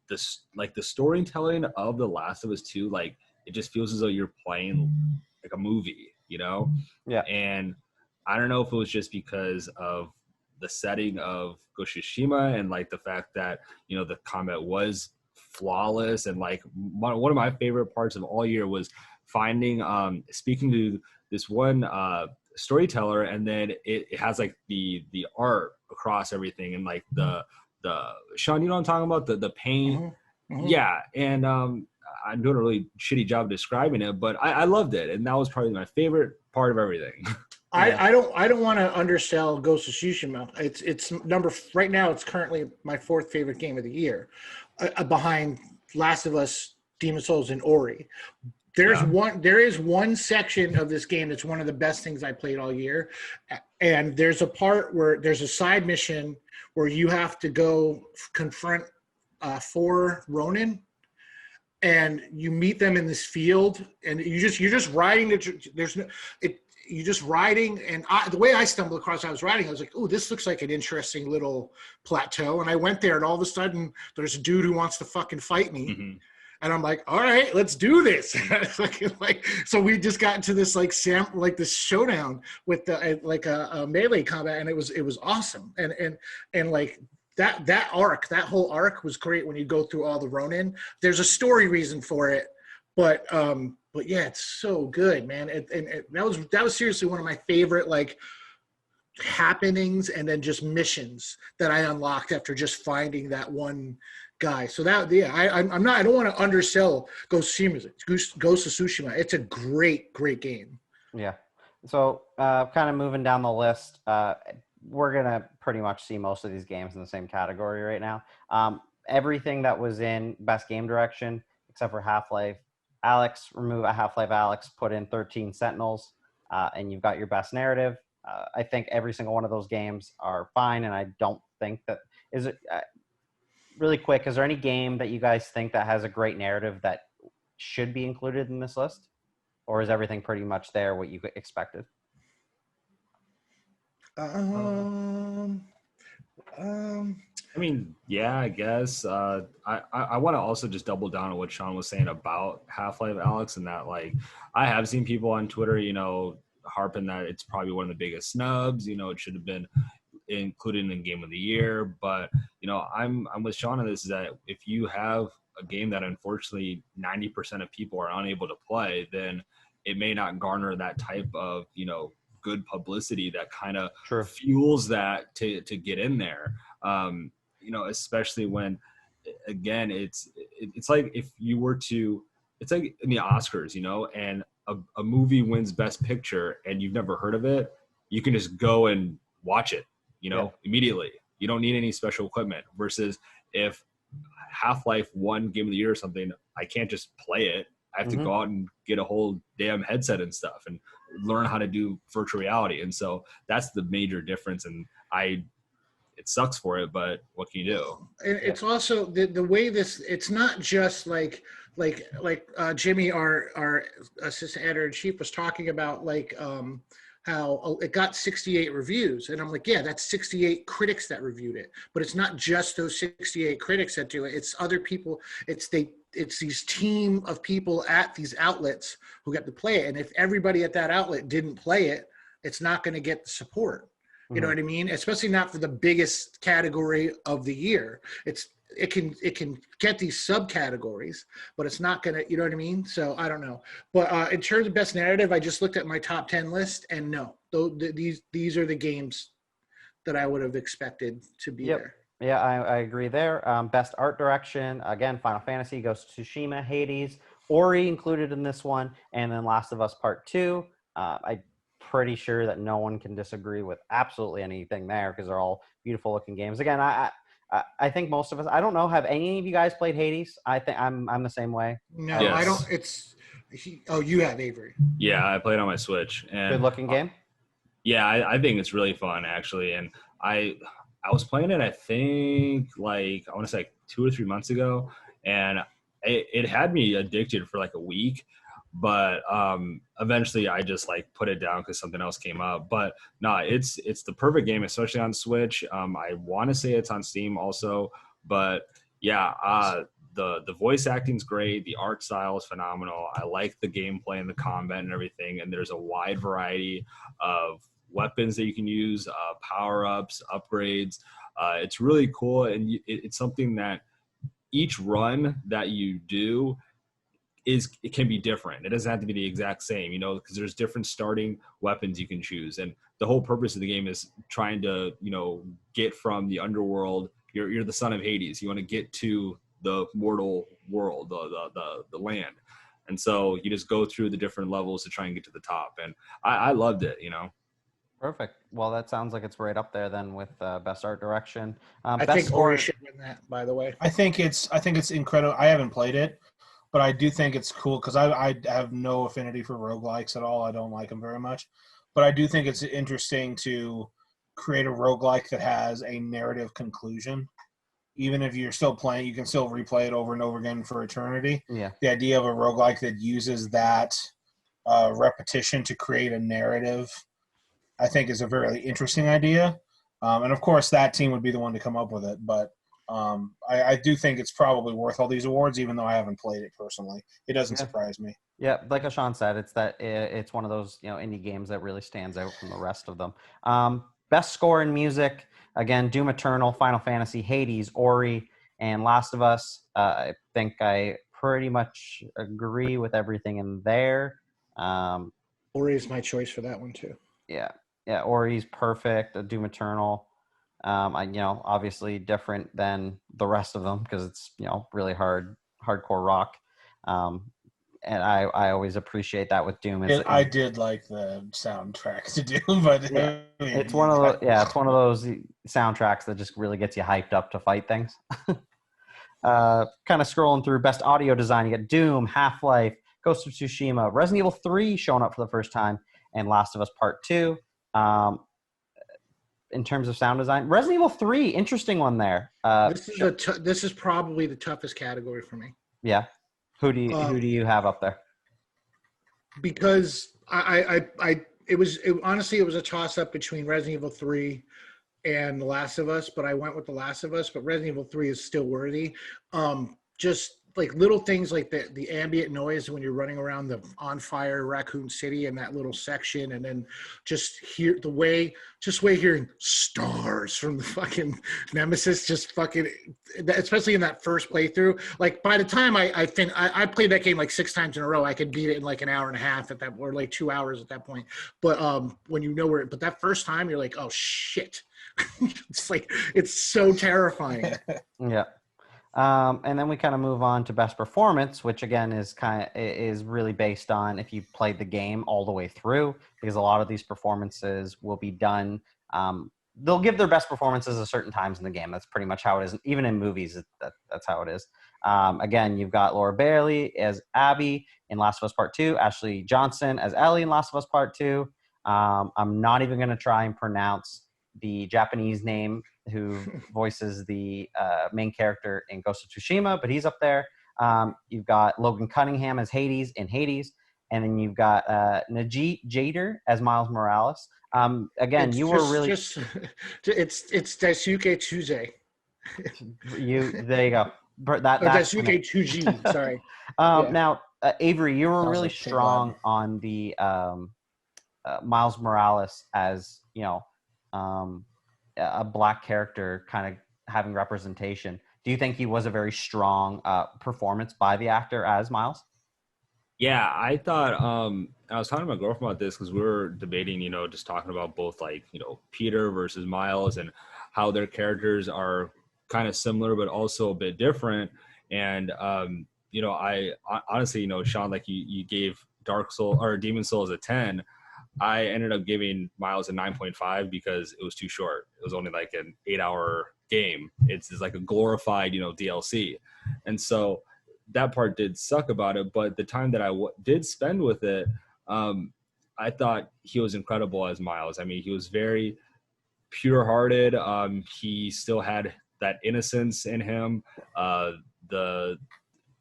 the storytelling of The Last of Us 2, like it just feels as though you're playing like a movie, you know? Yeah. And I don't know if it was just because of the setting of Ghost of Tsushima and like the fact that, you know, the combat was flawless. And like one of my favorite parts of all year was finding, speaking to this one storyteller, and then it has like the art across everything, and like the Sean, you know what I'm talking about? The paint. Yeah. And I'm doing a really shitty job describing it, but I loved it. And that was probably my favorite part of everything. I don't want to undersell Ghost of Tsushima. It's right now. It's currently my 4th favorite game of the year, behind Last of Us, Demon Souls and Ori. There is one section of this game that's one of the best things I played all year. And there's a part where there's a side mission where you have to go confront 4 Ronin, and you meet them in this field, and you're just riding. You're just riding, and the way I stumbled across, I was riding. I was like, "Oh, this looks like an interesting little plateau." And I went there, and all of a sudden, there's a dude who wants to fucking fight me. Mm-hmm. And I'm like, all right, let's do this. So we just got into this this showdown with a melee combat, and it was awesome. And like that whole arc was great when you go through all the Ronin. There's a story reason for it, but yeah, it's so good, man. And that was seriously one of my favorite like happenings and then just missions that I unlocked after just finding that one guy. So that, yeah, I don't want to undersell Ghost of Tsushima. It's a great game. Yeah. So kind of moving down the list, we're going to pretty much see most of these games in the same category right now. Everything that was in best game direction, except for Half-Life Alex, remove a Half-Life Alex, put in 13 Sentinels, and you've got your best narrative. I think every single one of those games are fine, and I don't think that is it. Really quick, is there any game that you guys think that has a great narrative that should be included in this list, or is everything pretty much there what you expected? I mean, yeah, I guess. I want to also just double down on what Sean was saying about Half-Life Alex, and that like I have seen people on Twitter, harping that it's probably one of the biggest snubs. It should have been included in Game of the Year, but I'm with Sean on this, is that if you have a game that unfortunately 90% of people are unable to play, then it may not garner that type of good publicity that kind of fuels that to get in there. Especially when, again, it's like if you were to, it's like in the Oscars, and a movie wins Best Picture and you've never heard of it, you can just go and watch it, immediately. You don't need any special equipment. Versus if Half-Life won Game of the Year or something, I can't just play it. I have to go out and get a whole damn headset and stuff and learn how to do virtual reality. And so that's the major difference. And it sucks for it, but what can you do? And it's also the way it's not just like Jimmy, our assistant editor-in-chief, was talking about how it got 68 reviews. And I'm like, yeah, that's 68 critics that reviewed it. But it's not just those 68 critics that do it. It's other people. It's these team of people at these outlets who get to play it. And if everybody at that outlet didn't play it, it's not going to get the support. You know what I mean? Especially not for the biggest category of the year. It can get these subcategories, but it's not gonna, you know what I mean? So I don't know. But in terms of best narrative, I just looked at my top 10 list, and no, these are the games that I would have expected to be there. Yeah, I agree there. Best art direction, again, Final Fantasy, Ghost of Tsushima, Hades, Ori included in this one, and then Last of Us Part 2. I'm pretty sure that no one can disagree with absolutely anything there because they're all beautiful looking games. Again, I think most of us, I don't know, have any of you guys played Hades? I think I'm the same way. No, yes. I don't. You have, Avery. Yeah, I played on my Switch. And good looking game. Yeah, I think it's really fun actually. And I was playing it, I think I want to say 2 or 3 months ago, and it had me addicted for like a week. But eventually I just put it down because something else came up. But no, it's the perfect game, especially on Switch. I want to say it's on Steam also, but yeah, the voice acting's great. The art style is phenomenal. I like the gameplay and the combat and everything. And there's a wide variety of weapons that you can use, power-ups, upgrades. It's really cool. And it's something that each run that you do, it can be different. It doesn't have to be the exact same, because there's different starting weapons you can choose. And the whole purpose of the game is trying to, get from the underworld. You're the son of Hades. You want to get to the mortal world, the land. And so you just go through the different levels to try and get to the top. And I loved it, Perfect. Well, that sounds like it's right up there then with best art direction. I think Ori should win that, by the way. I think it's incredible. I haven't played it. but I do think it's cool because I have no affinity for roguelikes at all. I don't like them very much. But I do think it's interesting to create a roguelike that has a narrative conclusion. Even if you're still playing, you can still replay it over and over again for eternity. Yeah. The idea of a roguelike that uses that repetition to create a narrative, I think, is a very interesting idea. And of course, that team would be the one to come up with it. But I do think it's probably worth all these awards, even though I haven't played it personally. It doesn't surprise me. Yeah, like Sean said, it's one of those indie games that really stands out from the rest of them. Best score in music, again, Doom Eternal, Final Fantasy, Hades, Ori, and Last of Us. I think I pretty much agree with everything in there. Ori is my choice for that one too. Yeah, Ori's perfect. Doom Eternal, obviously different than the rest of them because it's really hardcore rock. And I always appreciate that with Doom. I did like the soundtrack to Doom, but it's one of those soundtracks that just really gets you hyped up to fight things. Kind of scrolling through best audio design, you get Doom, Half-Life, Ghost of Tsushima, Resident Evil 3 showing up for the first time, and Last of Us Part 2. In terms of sound design, Resident Evil 3, interesting one there. This is probably the toughest category for me. Yeah. Who do you have up there? Because it was a toss up between Resident Evil 3 and The Last of Us, but I went with The Last of Us. But Resident Evil 3 is still worthy. Just like little things like the ambient noise when you're running around the on fire Raccoon City and that little section, and then just hearing stars from the fucking Nemesis, just fucking, especially in that first playthrough. Like by the time I played that game like 6 times in a row, I could beat it in like an hour and a half or like 2 hours at that point. But but that first time you're like, oh shit, it's like it's so terrifying. Yeah. And then we kind of move on to best performance, which again is really based on if you played the game all the way through, because a lot of these performances will be done. They'll give their best performances at certain times in the game. That's pretty much how it is. Even in movies, that's how it is. Again, you've got Laura Bailey as Abby in Last of Us Part 2, Ashley Johnson as Ellie in Last of Us Part 2. I'm not even going to try and pronounce the Japanese name who voices the main character in Ghost of Tsushima, but he's up there. You've got Logan Cunningham as Hades in Hades, and then you've got Najee Jader as Miles Morales. Again, it's Daisuke Tsuze. There you go. That's Daisuke Tsuji. Sorry. Now, Avery, you were really strong on the Miles Morales as a black character kind of having representation. Do you think he was a very strong performance by the actor as Miles? Yeah, I thought I was talking to my girlfriend about this because we were debating, just talking about both like, Peter versus Miles and how their characters are kind of similar, but also a bit different. And, I honestly, Sean, like you gave Dark Soul or Demon Souls a 10. I ended up giving Miles a 9.5 because it was too short. It was only like an 8-hour game. It's like a glorified, DLC. And so that part did suck about it. But the time that I did spend with it, I thought he was incredible as Miles. I mean, he was very pure-hearted. He still had that innocence in him. The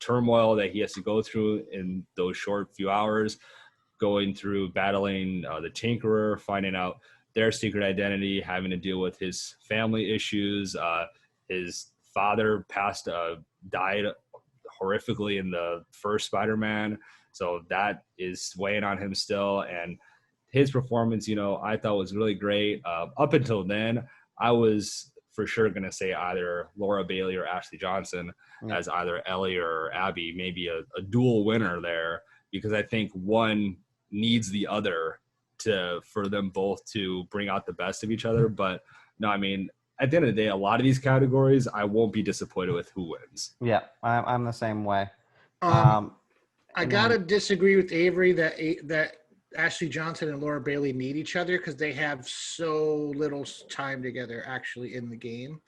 turmoil that he has to go through in those short few hours, going through battling the Tinkerer, finding out their secret identity, having to deal with his family issues. His father died horrifically in the first Spider-Man. So that is weighing on him still. And his performance, I thought was really great. Up until then, I was for sure going to say either Laura Bailey or Ashley Johnson as either Ellie or Abby, maybe a dual winner there, because I think one needs the other for them both to bring out the best of each other. But no, I mean, at the end of the day, a lot of these categories, I won't be disappointed with who wins. Yeah, I'm the same way. I gotta disagree with Avery that Ashley Johnson and Laura Bailey need each other because they have so little time together actually in the game.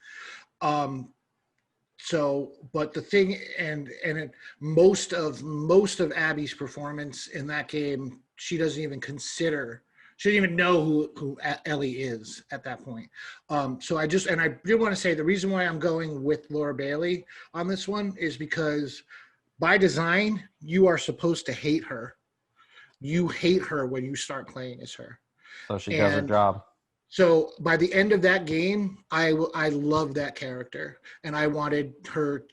So, but the thing, most of Abby's performance in that game, she doesn't even know who Ellie is at that point. So I did want to say the reason why I'm going with Laura Bailey on this one is because by design, you are supposed to hate her. You hate her when you start playing as her. So she does her job. So by the end of that game, I loved that character, and I wanted her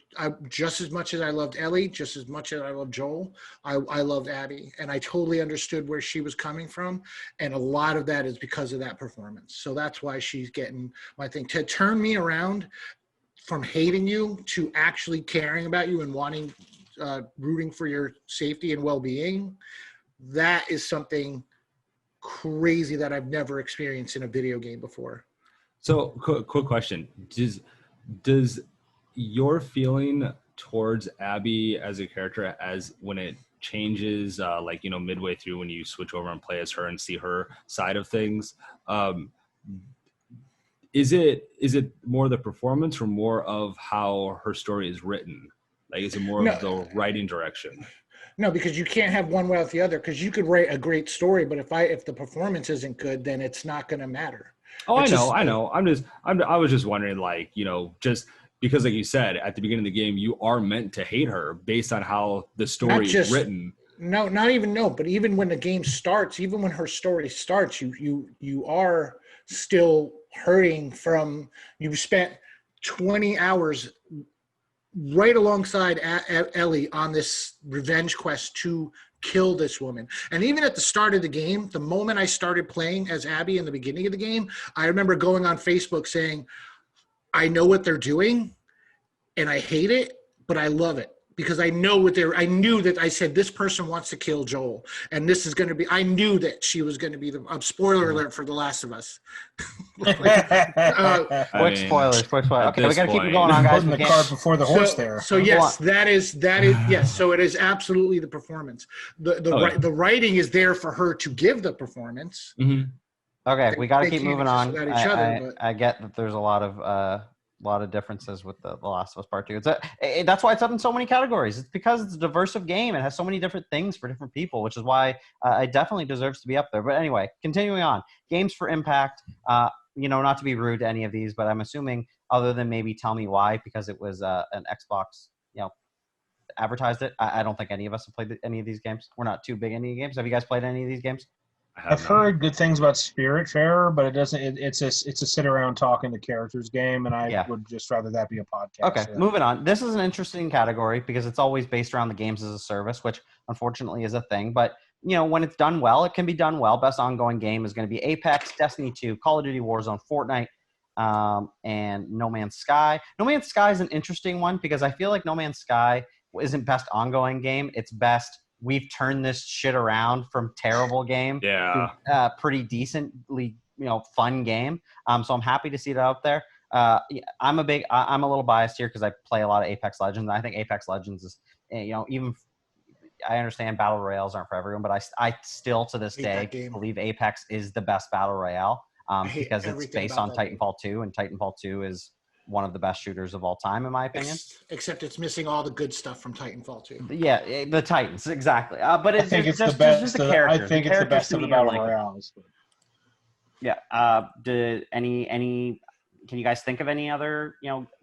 just as much as I loved Ellie, just as much as I loved Joel. I loved Abby, and I totally understood where she was coming from, and a lot of that is because of that performance. So that's why she's getting my thing. To turn me around from hating you to actually caring about you and wanting, rooting for your safety and well-being, that is something crazy that I've never experienced in a video game before. So quick question. Does your feeling towards Abby as a character, as when it changes, midway through when you switch over and play as her and see her side of things, is it more the performance or more of how her story is written? Like, is it more of the writing direction? No, because you can't have one without the other. Because you could write a great story, but if the performance isn't good, then it's not going to matter. Oh, I know. I was just wondering, just because, like you said at the beginning of the game, you are meant to hate her based on how the story is written. No, but even when the game starts, even when her story starts, you are still hurting from. You've spent 20 hours right alongside Ellie on this revenge quest to kill this woman. And even at the start of the game, the moment I started playing as Abby in the beginning of the game, I remember going on Facebook saying, I know what they're doing and I hate it, but I love it. Because I knew that I said, this person wants to kill Joel. And this is going to be, I knew that she was going to be spoiler alert for The Last of Us. Quick spoilers. Okay, we got to keep it going on, guys. Putting the cart before the horse there. So yes, that is, yes. So it is absolutely the performance. The writing is there for her to give the performance. Mm-hmm. Okay, we got to keep moving on. I get that there's a lot of differences with the Last of Us Part 2. That's why it's up in so many categories. It's because it's a diverse game. It has so many different things for different people, which is why it definitely deserves to be up there. But anyway, continuing on. Games for Impact, not to be rude to any of these, but I'm assuming other than maybe Tell Me Why, because it was an Xbox, advertised it. I don't think any of us have played any of these games. We're not too big into any games. Have you guys played any of these games? I've heard good things about Spiritfarer, but it doesn't. It's a sit around talking to characters game, and I would just rather that be a podcast. Okay, moving on. This is an interesting category because it's always based around the games as a service, which unfortunately is a thing. But when it's done well, it can be done well. Best ongoing game is going to be Apex, Destiny 2, Call of Duty Warzone, Fortnite, and No Man's Sky. No Man's Sky is an interesting one because I feel like No Man's Sky isn't best ongoing game. It's best. We've turned this shit around from terrible game to pretty decently, fun game. So I'm happy to see that out there. I'm a little biased here because I play a lot of Apex Legends. I think Apex Legends is, even I understand battle royales aren't for everyone, but I still to this day believe Apex is the best battle royale because it's based on Titanfall 2, and Titanfall 2 is one of the best shooters of all time, in my opinion. Except it's missing all the good stuff from Titanfall 2. Yeah, the Titans, exactly. But I think it's the best. I think it's the best of the battle royales. Yeah. Can you guys think of any other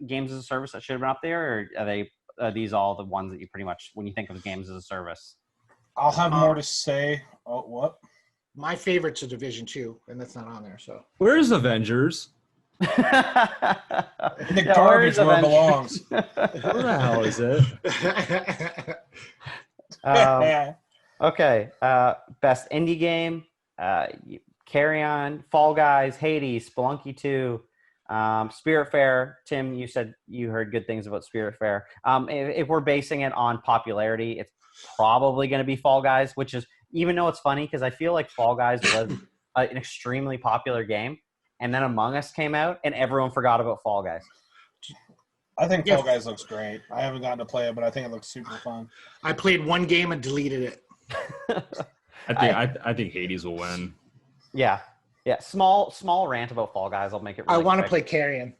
games as a service that should have been up there, or are these all the ones that you pretty much when you think of games as a service? I'll have more to say. Oh, what? My favorite's a Division 2, and that's not on there. So where's Avengers? In the garbage where it belongs. Where the hell is it? Okay. Best indie game. Carry On, Fall Guys, Hades, Spelunky 2, Spiritfarer. Tim, you said you heard good things about Spiritfarer. If we're basing it on popularity, it's probably going to be Fall Guys, which is, even though it's funny because I feel like Fall Guys was an extremely popular game. And then Among Us came out, and everyone forgot about Fall Guys. I think Fall Guys looks great. I haven't gotten to play it, but I think it looks super fun. I played one game and deleted it. I think Hades will win. Yeah. Small rant about Fall Guys. I'll make it. Really I want to quick. play Carrion.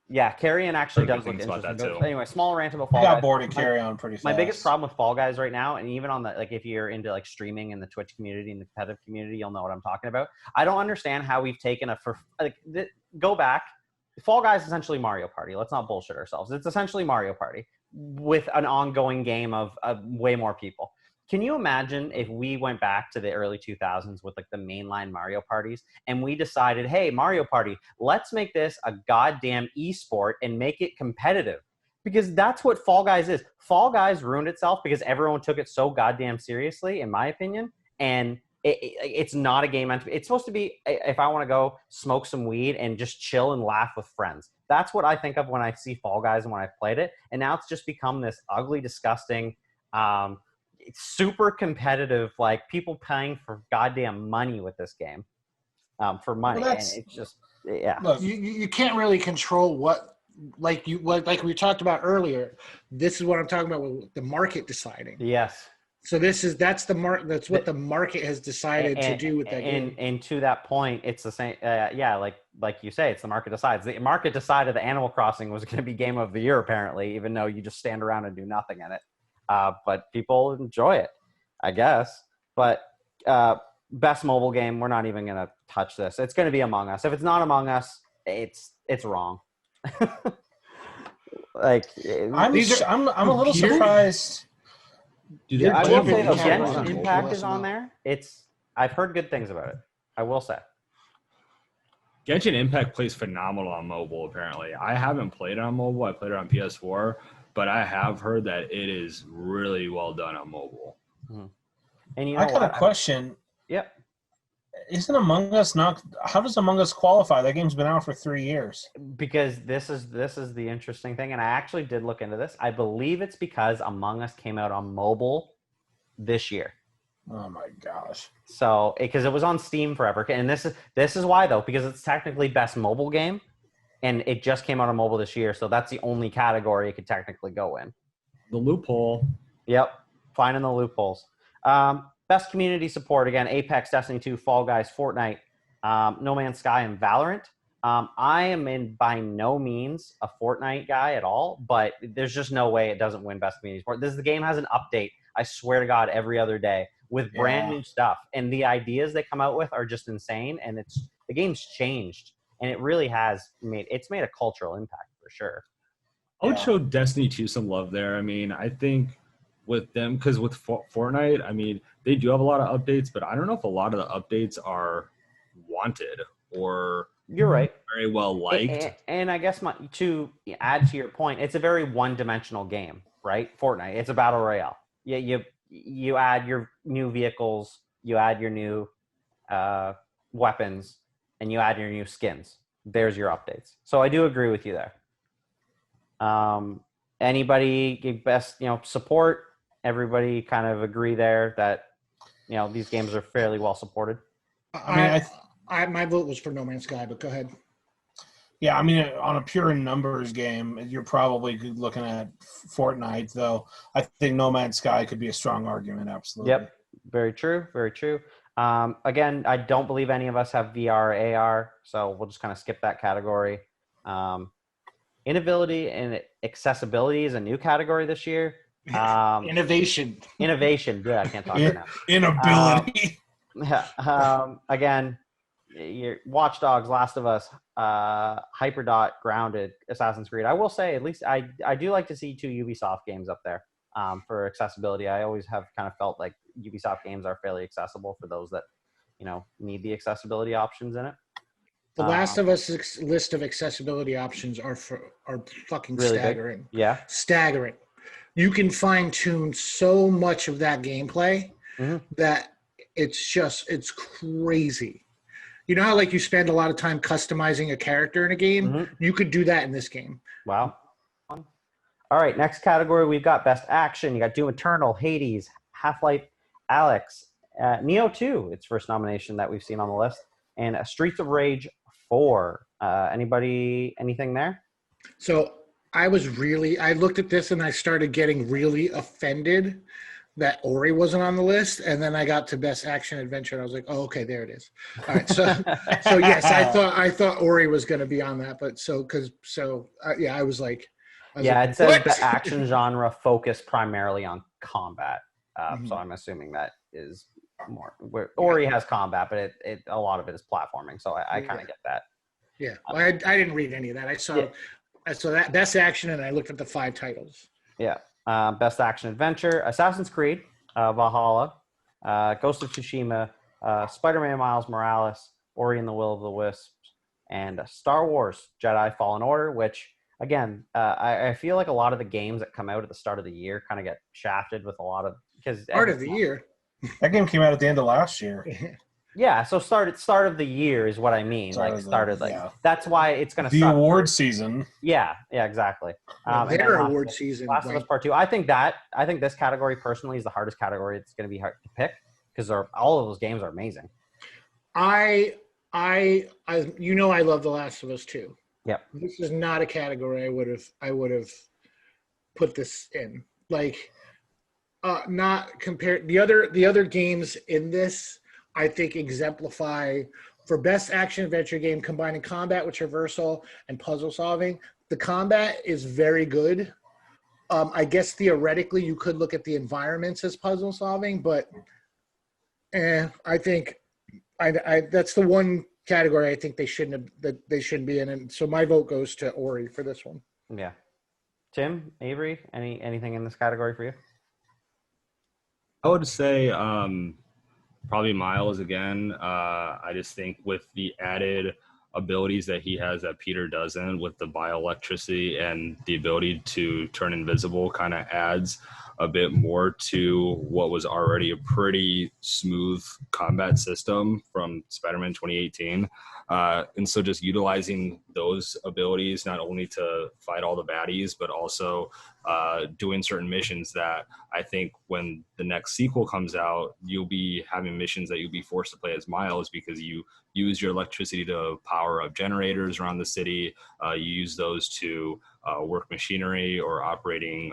Yeah, Carrion actually Heard does good look things about interesting. that, But too. anyway, small rant about I Fall got Guys. bored of Carry On pretty fast. My biggest problem with Fall Guys right now, and even on the like, if you're into like streaming in the Twitch community and the competitive community, you'll know what I'm talking about. I don't understand how we've taken go back. Fall Guys is essentially Mario Party. Let's not bullshit ourselves. It's essentially Mario Party with an ongoing game of way more people. Can you imagine if we went back to the early 2000s with like the mainline Mario parties and we decided, hey, Mario Party, let's make this a goddamn esport and make it competitive? Because that's what Fall Guys is. Fall Guys ruined itself because everyone took it so goddamn seriously, in my opinion. And it's not a game. It's supposed to be, if I want to go smoke some weed and just chill and laugh with friends. That's what I think of when I see Fall Guys and when I've played it. And now it's just become this ugly, disgusting, it's super competitive, like people paying for goddamn money with this game, for money. Well, and it's just, yeah. Look, You can't really control what we talked about earlier. This is what I'm talking about with the market deciding. Yes. So that's what the market has decided to do with that game. And to that point, it's the same. Yeah, like you say, it's the market decides. The market decided that Animal Crossing was going to be Game of the Year, apparently, even though you just stand around and do nothing in it. But people enjoy it, I guess. But best mobile game, we're not even going to touch this. It's going to be Among Us. If it's not Among Us, it's wrong. Like I'm a little surprised. Dude, I will say though, categories Genshin on mobile Impact as is on well. there. I've heard good things about it. I will say. Genshin Impact plays phenomenal on mobile, apparently. I haven't played it on mobile. I played it on PS4, but I have heard that it is really well done on mobile. And you know I got what? a question. Yep. Isn't Among Us not? How does Among Us qualify? That game's been out for 3 years. Because this is the interesting thing, and I actually did look into this. I believe it's because Among Us came out on mobile this year. Oh my gosh! So because it was on Steam forever, and this is why though, because it's technically best mobile game, and it just came out on mobile this year. So that's the only category it could technically go in. The loophole. Yep, finding the loopholes. Best community support, again, Apex, Destiny 2, Fall Guys, Fortnite, No Man's Sky, and Valorant. I am by no means a Fortnite guy at all, but there's just no way it doesn't win best community support. The game has an update, I swear to God, every other day with brand new stuff. And the ideas they come out with are just insane. And the game's changed. And it really has made a cultural impact for sure. I would show Destiny 2 some love there. I mean, I think with them, because with Fortnite, I mean, they do have a lot of updates, but I don't know if a lot of the updates are wanted or you're right, very well liked. And I guess to add to your point, it's a very one-dimensional game, right? Fortnite, it's a battle royale. Yeah, you add your new vehicles, you add your new weapons, and you add your new skins. There's your updates. So I do agree with you there. Anybody give best support? Everybody kind of agree there that these games are fairly well supported. My vote was for No Man's Sky, but go ahead. Yeah, I mean, on a pure numbers game, you're probably looking at Fortnite, though. I think No Man's Sky could be a strong argument, absolutely. Yep, very true, very true. Again, I don't believe any of us have VR or AR, so we'll just kind of skip that category. Inability and accessibility is a new category this year. Innovation. Yeah, I can't talk right now. Inability. Again, your Watch Dogs, Last of Us, Hyperdot, Grounded, Assassin's Creed. I will say, at least I do like to see 2 Ubisoft games up there for accessibility. I always have kind of felt like Ubisoft games are fairly accessible for those that need the accessibility options in it. The Last of Us list of accessibility options are fucking really staggering. Big. Yeah, staggering. You can fine tune so much of that gameplay that it's crazy. You know how you spend a lot of time customizing a character in a game? You could do that in this game. Wow. All right, next category we've got Best Action. You got Doom Eternal, Hades, Half-Life Alyx, Neo 2, its first nomination that we've seen on the list, and Streets of Rage 4. Anything there? So I looked at this and I started getting really offended that Ori wasn't on the list, and then I got to best action adventure, and I was like, oh, okay, there it is. All right, so yes, I thought Ori was going to be on that, but yeah, I was like, yeah, it says what? the action genre focused primarily on combat. Mhm. So I'm assuming that is more where Ori has combat, but it a lot of it is platforming. So I kind of get that. Yeah, well, I didn't read any of that. I saw that best action, and I looked at the 5 titles. Yeah. Best action adventure: Assassin's Creed, Valhalla, Ghost of Tsushima, Spider-Man: Miles Morales, Ori and the Will of the Wisps, and Star Wars: Jedi Fallen Order. Which, again, I feel like a lot of the games that come out at the start of the year kind of get shafted with a lot of because Part of the year. That game came out at the end of last year. Yeah, so start of the year is what I mean. That's why it's going to the suck. award season. Yeah, exactly. Their award season. Last of Us Part 2. I think this category personally is the hardest category. It's going to be hard to pick because all of those games are amazing. I love The Last of Us 2. Yep. This is not a category I would have put this in. Not compared the other games in this, I think exemplify for best action adventure game combining combat with traversal and puzzle solving. The combat is very good. I guess theoretically you could look at the environments as puzzle solving, but I think that's the one category I think they shouldn't be in. And so my vote goes to Ori for this one. Yeah. Tim, Avery, anything in this category for you? I would say probably Miles again. I just think with the added abilities that he has that Peter doesn't, with the bioelectricity and the ability to turn invisible, kind of adds a bit more to what was already a pretty smooth combat system from Spider-Man 2018. And so just utilizing those abilities, not only to fight all the baddies, but also doing certain missions that I think when the next sequel comes out, you'll be having missions that you'll be forced to play as Miles because you use your electricity to power up generators around the city. You use those to work machinery or operating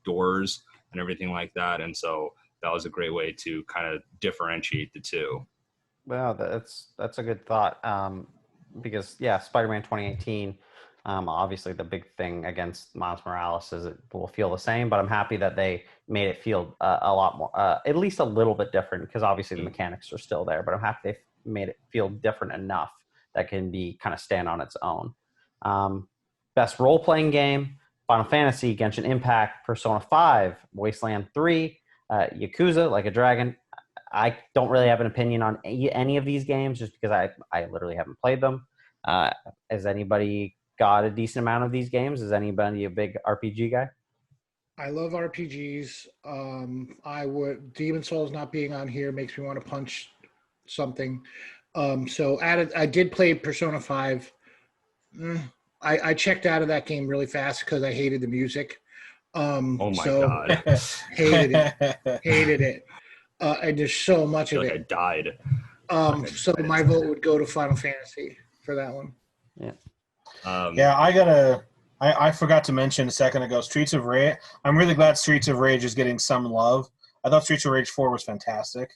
doors and everything like that. And so that was a great way to kind of differentiate the two. Well, that's a good thought. Because Spider-Man 2018, obviously the big thing against Miles Morales is it will feel the same, but I'm happy that they made it feel a lot more, at least a little bit different, because obviously the mechanics are still there, but I'm happy they made it feel different enough that can be kind of stand on its own. Best role-playing game: Final Fantasy, Genshin Impact, Persona 5, Wasteland 3, Yakuza Like a Dragon. I don't really have an opinion on any of these games just because I literally haven't played them. Has anybody got a decent amount of these games? Is anybody a big RPG guy? I love RPGs. Demon Souls not being on here makes me want to punch something. I did play Persona 5. I checked out of that game really fast because I hated the music. Oh my God. Hated it. And there's so much of it. I died. So my vote would go to Final Fantasy for that one. Yeah. I forgot to mention a second ago, Streets of Rage. I'm really glad Streets of Rage is getting some love. I thought Streets of Rage 4 was fantastic.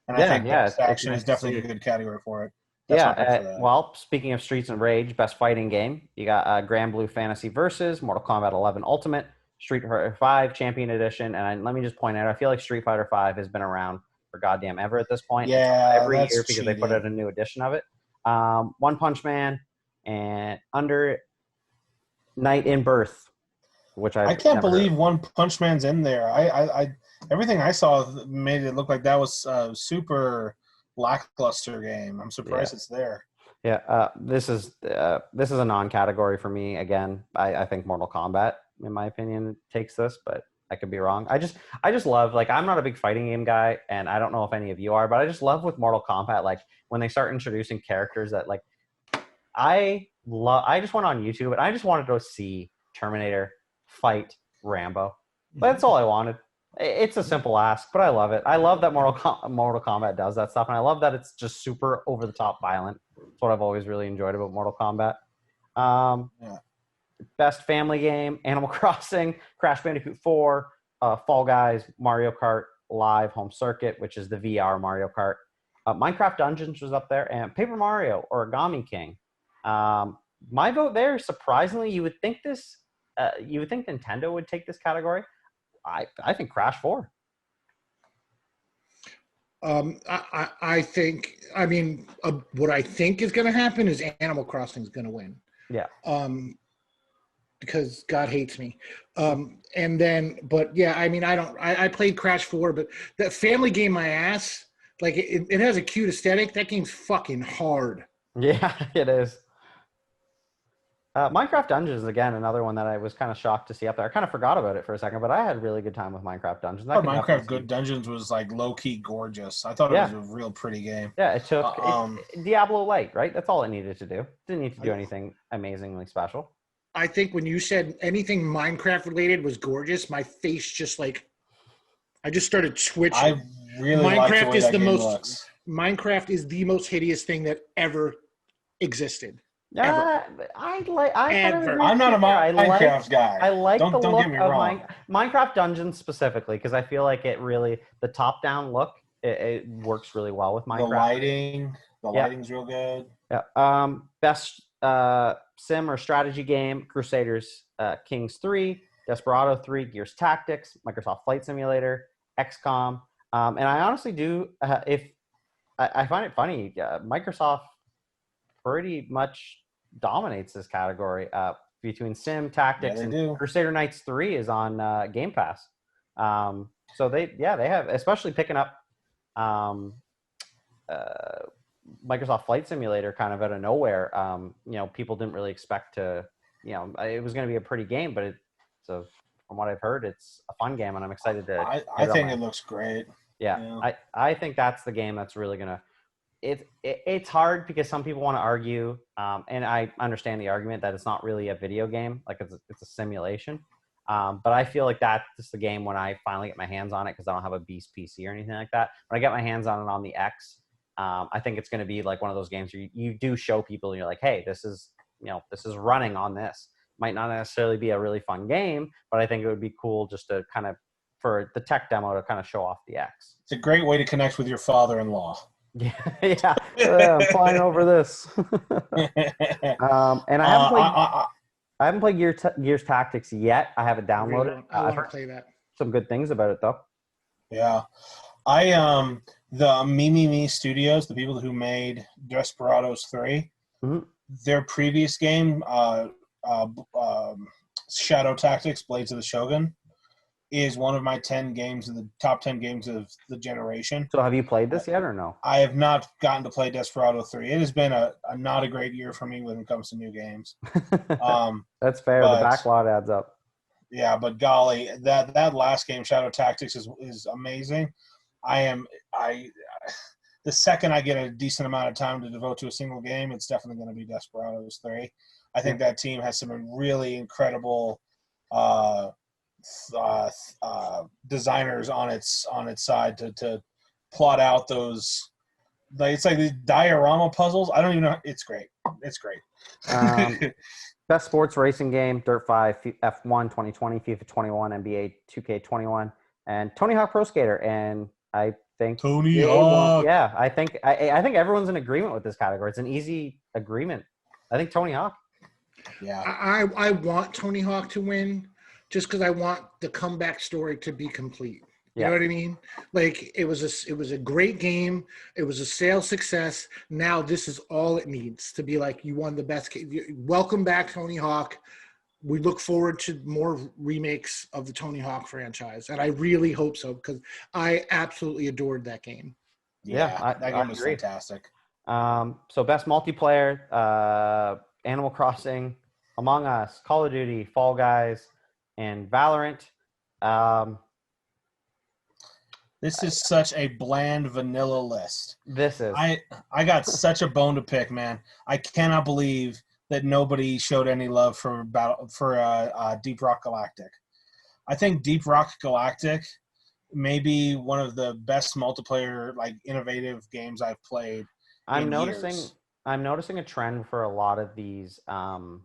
And I think Best Action is definitely a good category for it. Well, speaking of Streets of Rage, best fighting game, you got Grand Blue Fantasy Versus, Mortal Kombat 11 Ultimate, Street Fighter 5 Champion Edition, and let me just point out, I feel like Street Fighter 5 has been around for goddamn ever at this point. Yeah, every year because they put out a new edition of it. One Punch Man and Under Night in Birth, which I can't believe One Punch Man's in there. I everything I saw made it look like that was a super lackluster game. I'm surprised it's there. Yeah, this is a non-category for me. Again, I think Mortal Kombat, in my opinion, takes this, but I could be wrong. I just love, like, I'm not a big fighting game guy, and I don't know if any of you are, but I just love with Mortal Kombat, like, when they start introducing characters that, like, I just went on YouTube and I just wanted to see Terminator fight Rambo. That's all I wanted. It's a simple ask, but I love it. I love that Mortal Kombat does that stuff, and I love that it's just super over-the-top violent. That's what I've always really enjoyed about Mortal Kombat. Best family game: Animal Crossing, Crash Bandicoot 4, Fall Guys, Mario Kart Live Home Circuit, which is the VR Mario Kart. Minecraft Dungeons was up there, and Paper Mario Origami King. My vote there, surprisingly, you would think Nintendo would take this category. I think Crash 4. I think, what I think is going to happen is Animal Crossing is going to win. Yeah. Because God hates me. I played Crash 4, but that family game, my ass, like it has a cute aesthetic. That game's fucking hard. Yeah, it is. Minecraft Dungeons is, again, another one that I was kind of shocked to see up there. I kind of forgot about it for a second, but I had a really good time with Minecraft Dungeons. I thought Minecraft Good Dungeons was like low-key gorgeous. I thought it was a real pretty game. Yeah, it took Diablo Light, right? That's all it needed to do. Didn't need to do anything amazingly special. I think when you said anything Minecraft related was gorgeous, my face just like, I just started twitching. I really like the way that game looks. Minecraft is the most hideous thing that ever existed. Yeah, I'm not a Minecraft guy. I like the look get me of wrong. Minecraft Dungeons specifically because I feel like the top-down look it works really well with Minecraft. The lighting's real good. Yeah. Best sim or strategy game: Crusaders Kings 3, Desperado 3, Gears Tactics, Microsoft Flight Simulator, XCOM. And I honestly do. I find it funny, Microsoft pretty much dominates this category between sim, tactics, and Crusader Knights 3 is on Game Pass. So they have, especially picking up Microsoft Flight Simulator kind of out of nowhere. People didn't really expect to, it was going to be a pretty game, but so from what I've heard, it's a fun game, and I'm excited to. I think it looks great. Yeah. I think that's the game that's really going to. It's hard because some people want to argue, and I understand the argument that it's not really a video game, like it's a simulation. But I feel like that's just the game when I finally get my hands on it because I don't have a beast PC or anything like that. When I get my hands on it on the X, I think it's going to be like one of those games where you do show people and you're like, hey, this is running on this. Might not necessarily be a really fun game, but I think it would be cool just to kind of for the tech demo to kind of show off the X. It's a great way to connect with your father-in-law. Yeah, I'm flying over this. And I haven't played Gears Tactics yet. I haven't downloaded it. I want to play that. Some good things about it though. Yeah, the Me Studios, the people who made Desperados 3, their previous game, Shadow Tactics: Blades of the Shogun, is one of my top 10 games of the generation. So have you played this yet or no? I have not gotten to play Desperado 3. It has been not a great year for me when it comes to new games. That's fair. The backlog adds up. Yeah, but golly, that last game, Shadow Tactics, is amazing. The second I get a decent amount of time to devote to a single game, it's definitely going to be Desperados 3. I think that team has some really incredible designers on its side to plot out those. It's like these diorama puzzles. I don't even know. It's great. Best sports racing game: Dirt 5, F1 2020, FIFA 21, NBA 2K21, and Tony Hawk Pro Skater. And I think Tony Hawk. Yeah, I think everyone's in agreement with this category. It's an easy agreement. I think Tony Hawk. Yeah, I want Tony Hawk to win just because I want the comeback story to be complete. You know what I mean? Like it was a great game. It was a sales success. Now this is all it needs to be like you won the best. Welcome back, Tony Hawk. We look forward to more remakes of the Tony Hawk franchise, and I really hope so because I absolutely adored that game. Yeah, that game was fantastic. So best multiplayer: Animal Crossing, Among Us, Call of Duty, Fall Guys, and Valorant. This is such a bland vanilla list. This is. I got such a bone to pick, man. I cannot believe that nobody showed any love for Deep Rock Galactic. I think Deep Rock Galactic may be one of the best multiplayer, like innovative games I've played. I'm noticing a trend for a lot of these. How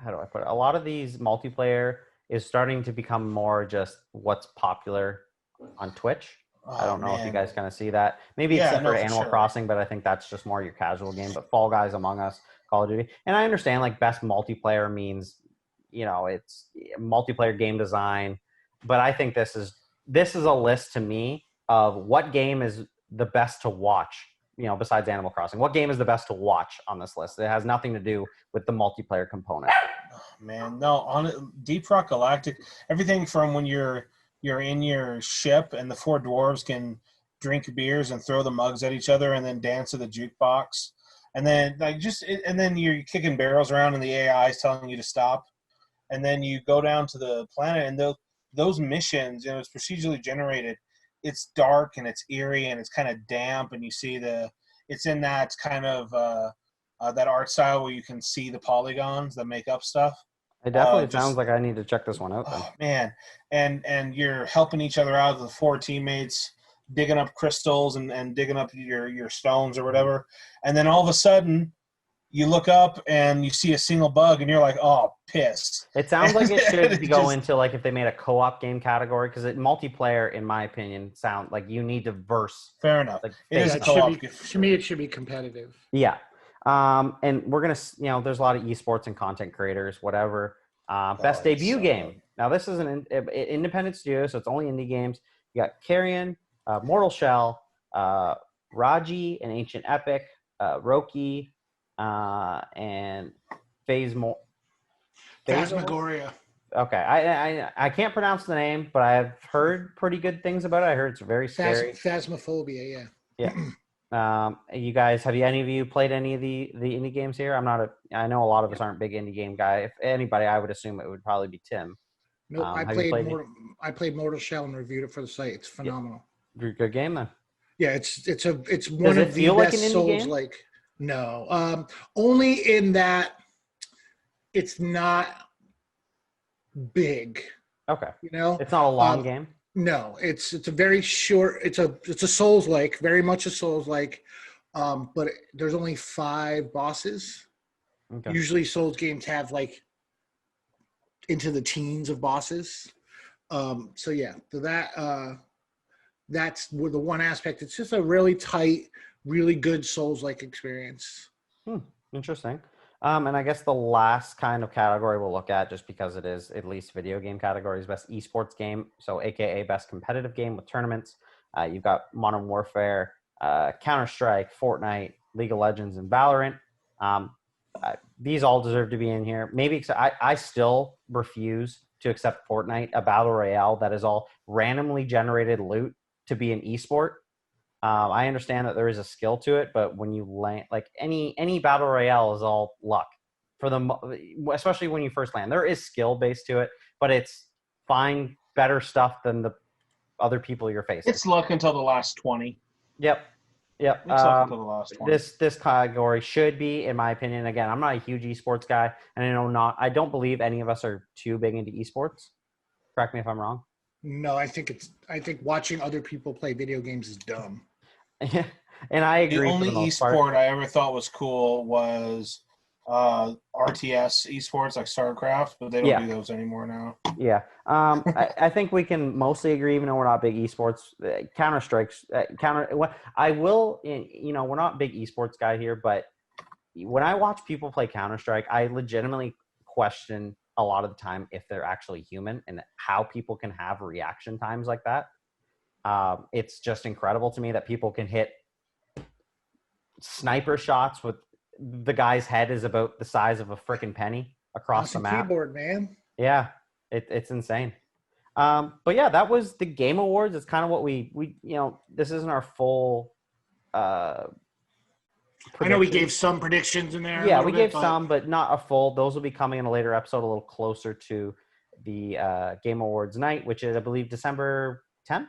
do I put it? A lot of these multiplayer is starting to become more just what's popular on Twitch. I don't know if you guys kind of see that. Maybe Yeah, except no, for for Animal sure. Crossing, but I think that's just more your casual game. But Fall Guys, Among Us, Call of Duty, and I understand like best multiplayer means, it's multiplayer game design. But I think this is a list to me of what game is the best to watch. Besides Animal Crossing, what game is the best to watch on this list? It has nothing to do with the multiplayer component. Man, no, on Deep Rock Galactic, everything from when you're in your ship and the four dwarves can drink beers and throw the mugs at each other and then dance to the jukebox, and then and then you're kicking barrels around and the AI is telling you to stop, and then you go down to the planet and those missions, it's procedurally generated. It's dark and it's eerie and it's kind of damp, and you see it's in that kind of that art style where you can see the polygons that make up stuff. It definitely sounds like I need to check this one out then. Oh man, and you're helping each other out, the four teammates digging up crystals and digging up your stones or whatever, and then all of a sudden you look up and you see a single bug and you're like, oh, piss. It sounds like it should go into like if they made a co-op game category, because multiplayer, in my opinion, sound like you need to verse. Fair enough. Like, it is a It co-op. to me, it should be competitive. Yeah. And we're going to, there's a lot of esports and content creators, whatever. Best debut game. Now, this is an independent studio, so it's only indie games. You got Carrion, Mortal Shell, Raji, an Ancient Epic, Roki, and Phasmagoria. Okay, I can't pronounce the name, but I've heard pretty good things about it. I heard it's very scary. Phasmophobia, yeah. You guys, have any of you played any of the indie games here? I know a lot of us aren't big indie game guy. If anybody, I would assume it would probably be Tim. Nope, I played Mortal Shell and reviewed it for the site. It's phenomenal. Yeah. Good game then. Yeah, it's one of the best Souls like. No, only in that it's not big. Okay. It's not a long game. No, it's a very short. It's a Souls like, very much a Souls like, but there's only 5 bosses. Okay. Usually, Souls games have like into the teens of bosses. So yeah, that's where the one aspect. It's just a really tight, really good Souls-like experience. Interesting. And I guess the last kind of category we'll look at, just because it is at least video game categories, best esports game. So AKA best competitive game with tournaments. You've got Modern Warfare, Counter-Strike, Fortnite, League of Legends, and Valorant. These all deserve to be in here. Maybe I still refuse to accept Fortnite, a battle royale that is all randomly generated loot, to be an esport. I understand that there is a skill to it, but when you land, like any battle royale is all luck for them, especially when you first land. There is skill based to it, but it's find better stuff than the other people you're facing. It's luck until the last 20. Yep. It's luck until the last 20. This category should be, in my opinion, again, I'm not a huge esports guy, and I don't believe any of us are too big into esports. Correct me if I'm wrong. No, I think watching other people play video games is dumb. Yeah, and I agree. The only esport I ever thought was cool was RTS esports, like StarCraft, but they don't do those anymore now. Yeah, I think we can mostly agree, even though we're not big esports. Counter-Strike's I will, we're not big esports guy here, but when I watch people play Counter-Strike, I legitimately question a lot of the time if they're actually human and how people can have reaction times like that. It's just incredible to me that people can hit sniper shots with the guy's head is about the size of a freaking penny across the map. Keyboard, man. Yeah, it's insane. But yeah, that was the Game Awards. It's kind of what we this isn't our full I know we gave some predictions in there. Yeah, we gave some, but not a full. Those will be coming in a later episode, a little closer to the Game Awards night, which is, I believe, December 10th.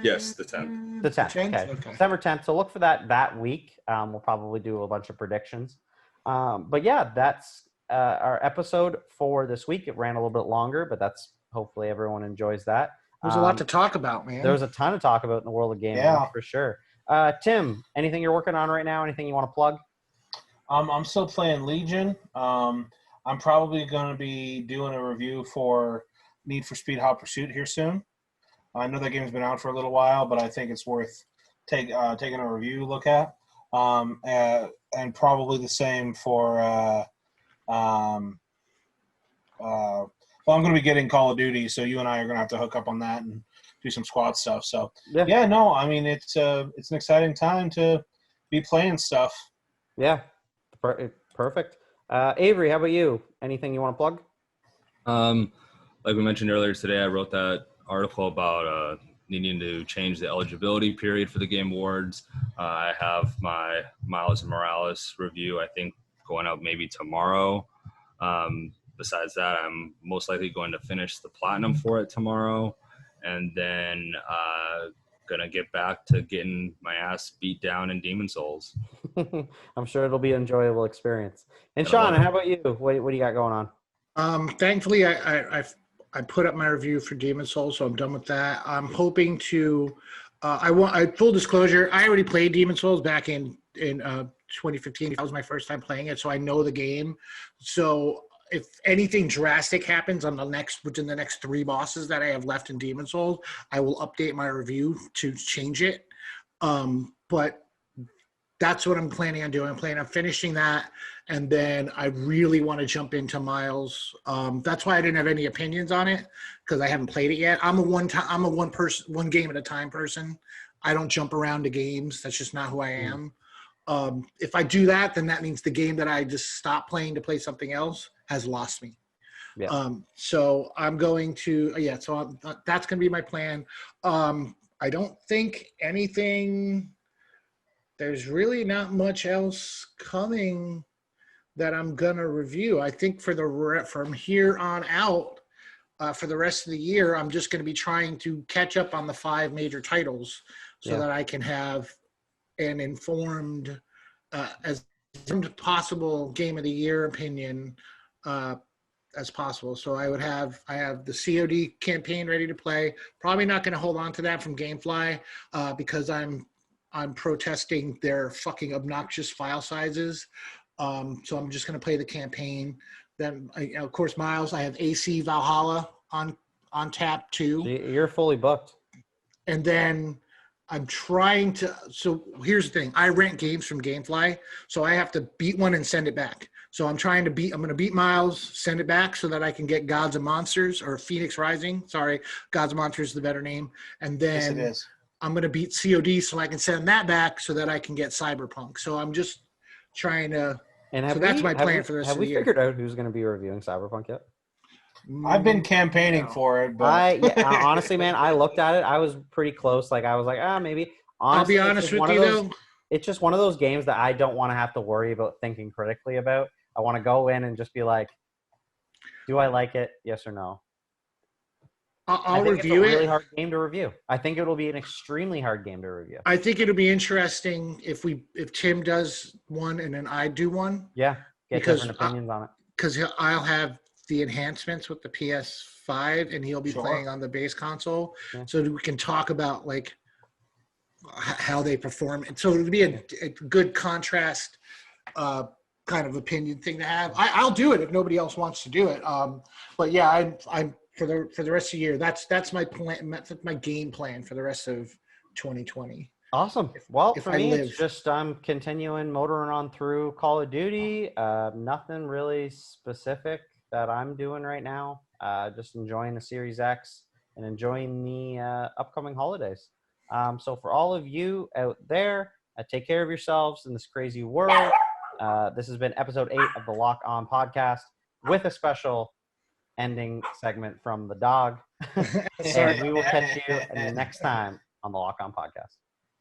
Yes, the 10th. The 10th. Okay. December 10th. So look for that week. We'll probably do a bunch of predictions. But yeah, that's our episode for this week. It ran a little bit longer, but that's hopefully everyone enjoys that. There's a lot to talk about, man. There's a ton to talk about in the world of gaming, for sure. Tim, anything you're working on right now? Anything you want to plug? I'm still playing Legion. I'm probably going to be doing a review for Need for Speed Hot Pursuit here soon. I know that game's been out for a little while, but I think it's worth taking a review look at. And probably the same for well, I'm going to be getting Call of Duty, so you and I are going to have to hook up on that and do some squad stuff. So yeah, no, I mean it's an exciting time to be playing stuff. Yeah, perfect. Avery, how about you? Anything you want to plug? Like we mentioned earlier today, I wrote that article about needing to change the eligibility period for the Game Awards. I have my Miles Morales review, I think, going out maybe tomorrow. Besides that, I'm most likely going to finish the platinum for it tomorrow, and then gonna get back to getting my ass beat down in Demon Souls. I'm sure it'll be an enjoyable experience. And Sean, how about you? What do you got going on? Thankfully, I put up my review for Demon Souls, so I'm done with that. I'm hoping to. Full disclosure, I already played Demon Souls back in 2015. That was my first time playing it, so I know the game. So if anything drastic happens within the next 3 bosses that I have left in Demon Souls, I will update my review to change it. But that's what I'm planning on doing. I'm planning on finishing that, and then I really want to jump into Miles. That's why I didn't have any opinions on it, because I haven't played it yet. I'm a one game at a time person. I don't jump around to games. That's just not who I am. If I do that, then that means the game that I just stopped playing to play something else has lost me. Yeah. So I'm going to, that's going to be my plan. I don't think there's really not much else coming that I'm going to review. I think from here on out, for the rest of the year, I'm just going to be trying to catch up on the 5 major titles so that I can have an informed, as possible game of the year opinion as possible. So I have the COD campaign ready to play. Probably not going to hold on to that from GameFly because I'm protesting their fucking obnoxious file sizes. So I'm just going to play the campaign. Then, of course, Miles, I have AC Valhalla on tap too. You're fully booked. And then I'm trying to. So here's the thing: I rent games from GameFly, so I have to beat one and send it back. So I'm going to beat Miles, send it back so that I can get Gods and Monsters or Phoenix Rising. Sorry, Gods and Monsters is the better name. And then Yes, it is. I'm going to beat COD so I can send that back so that I can get Cyberpunk. So I'm just trying to. So that's my plan for the rest of the year. Have we figured out who's going to be reviewing Cyberpunk yet? I've been campaigning for it, but honestly, man, I looked at it. I was pretty close. Like I was like, maybe. Honestly, I'll be honest with you though. It's just one of those games that I don't want to have to worry about thinking critically about. I want to go in and just be like, do I like it? Yes or no? I'll review it. It's a really hard game to review. I think it'll be an extremely hard game to review. I think it'll be interesting if Tim does one and then I do one. Yeah, get different opinions on it. Because I'll have the enhancements with the PS5 and he'll be playing on the base console. Yeah. So we can talk about like how they perform. And so it'll be a good contrast kind of opinion thing to have. I'll do it if nobody else wants to do it. But yeah, I'm for the rest of the year. That's my plan. That's my game plan for the rest of 2020. Awesome. For me, it's just I'm continuing motoring on through Call of Duty. Nothing really specific that I'm doing right now. Just enjoying the Series X and enjoying the upcoming holidays. So for all of you out there, take care of yourselves in this crazy world. This has been episode 8 of the Lock On podcast with a special ending segment from the dog. And we will catch you next time on the Lock On podcast.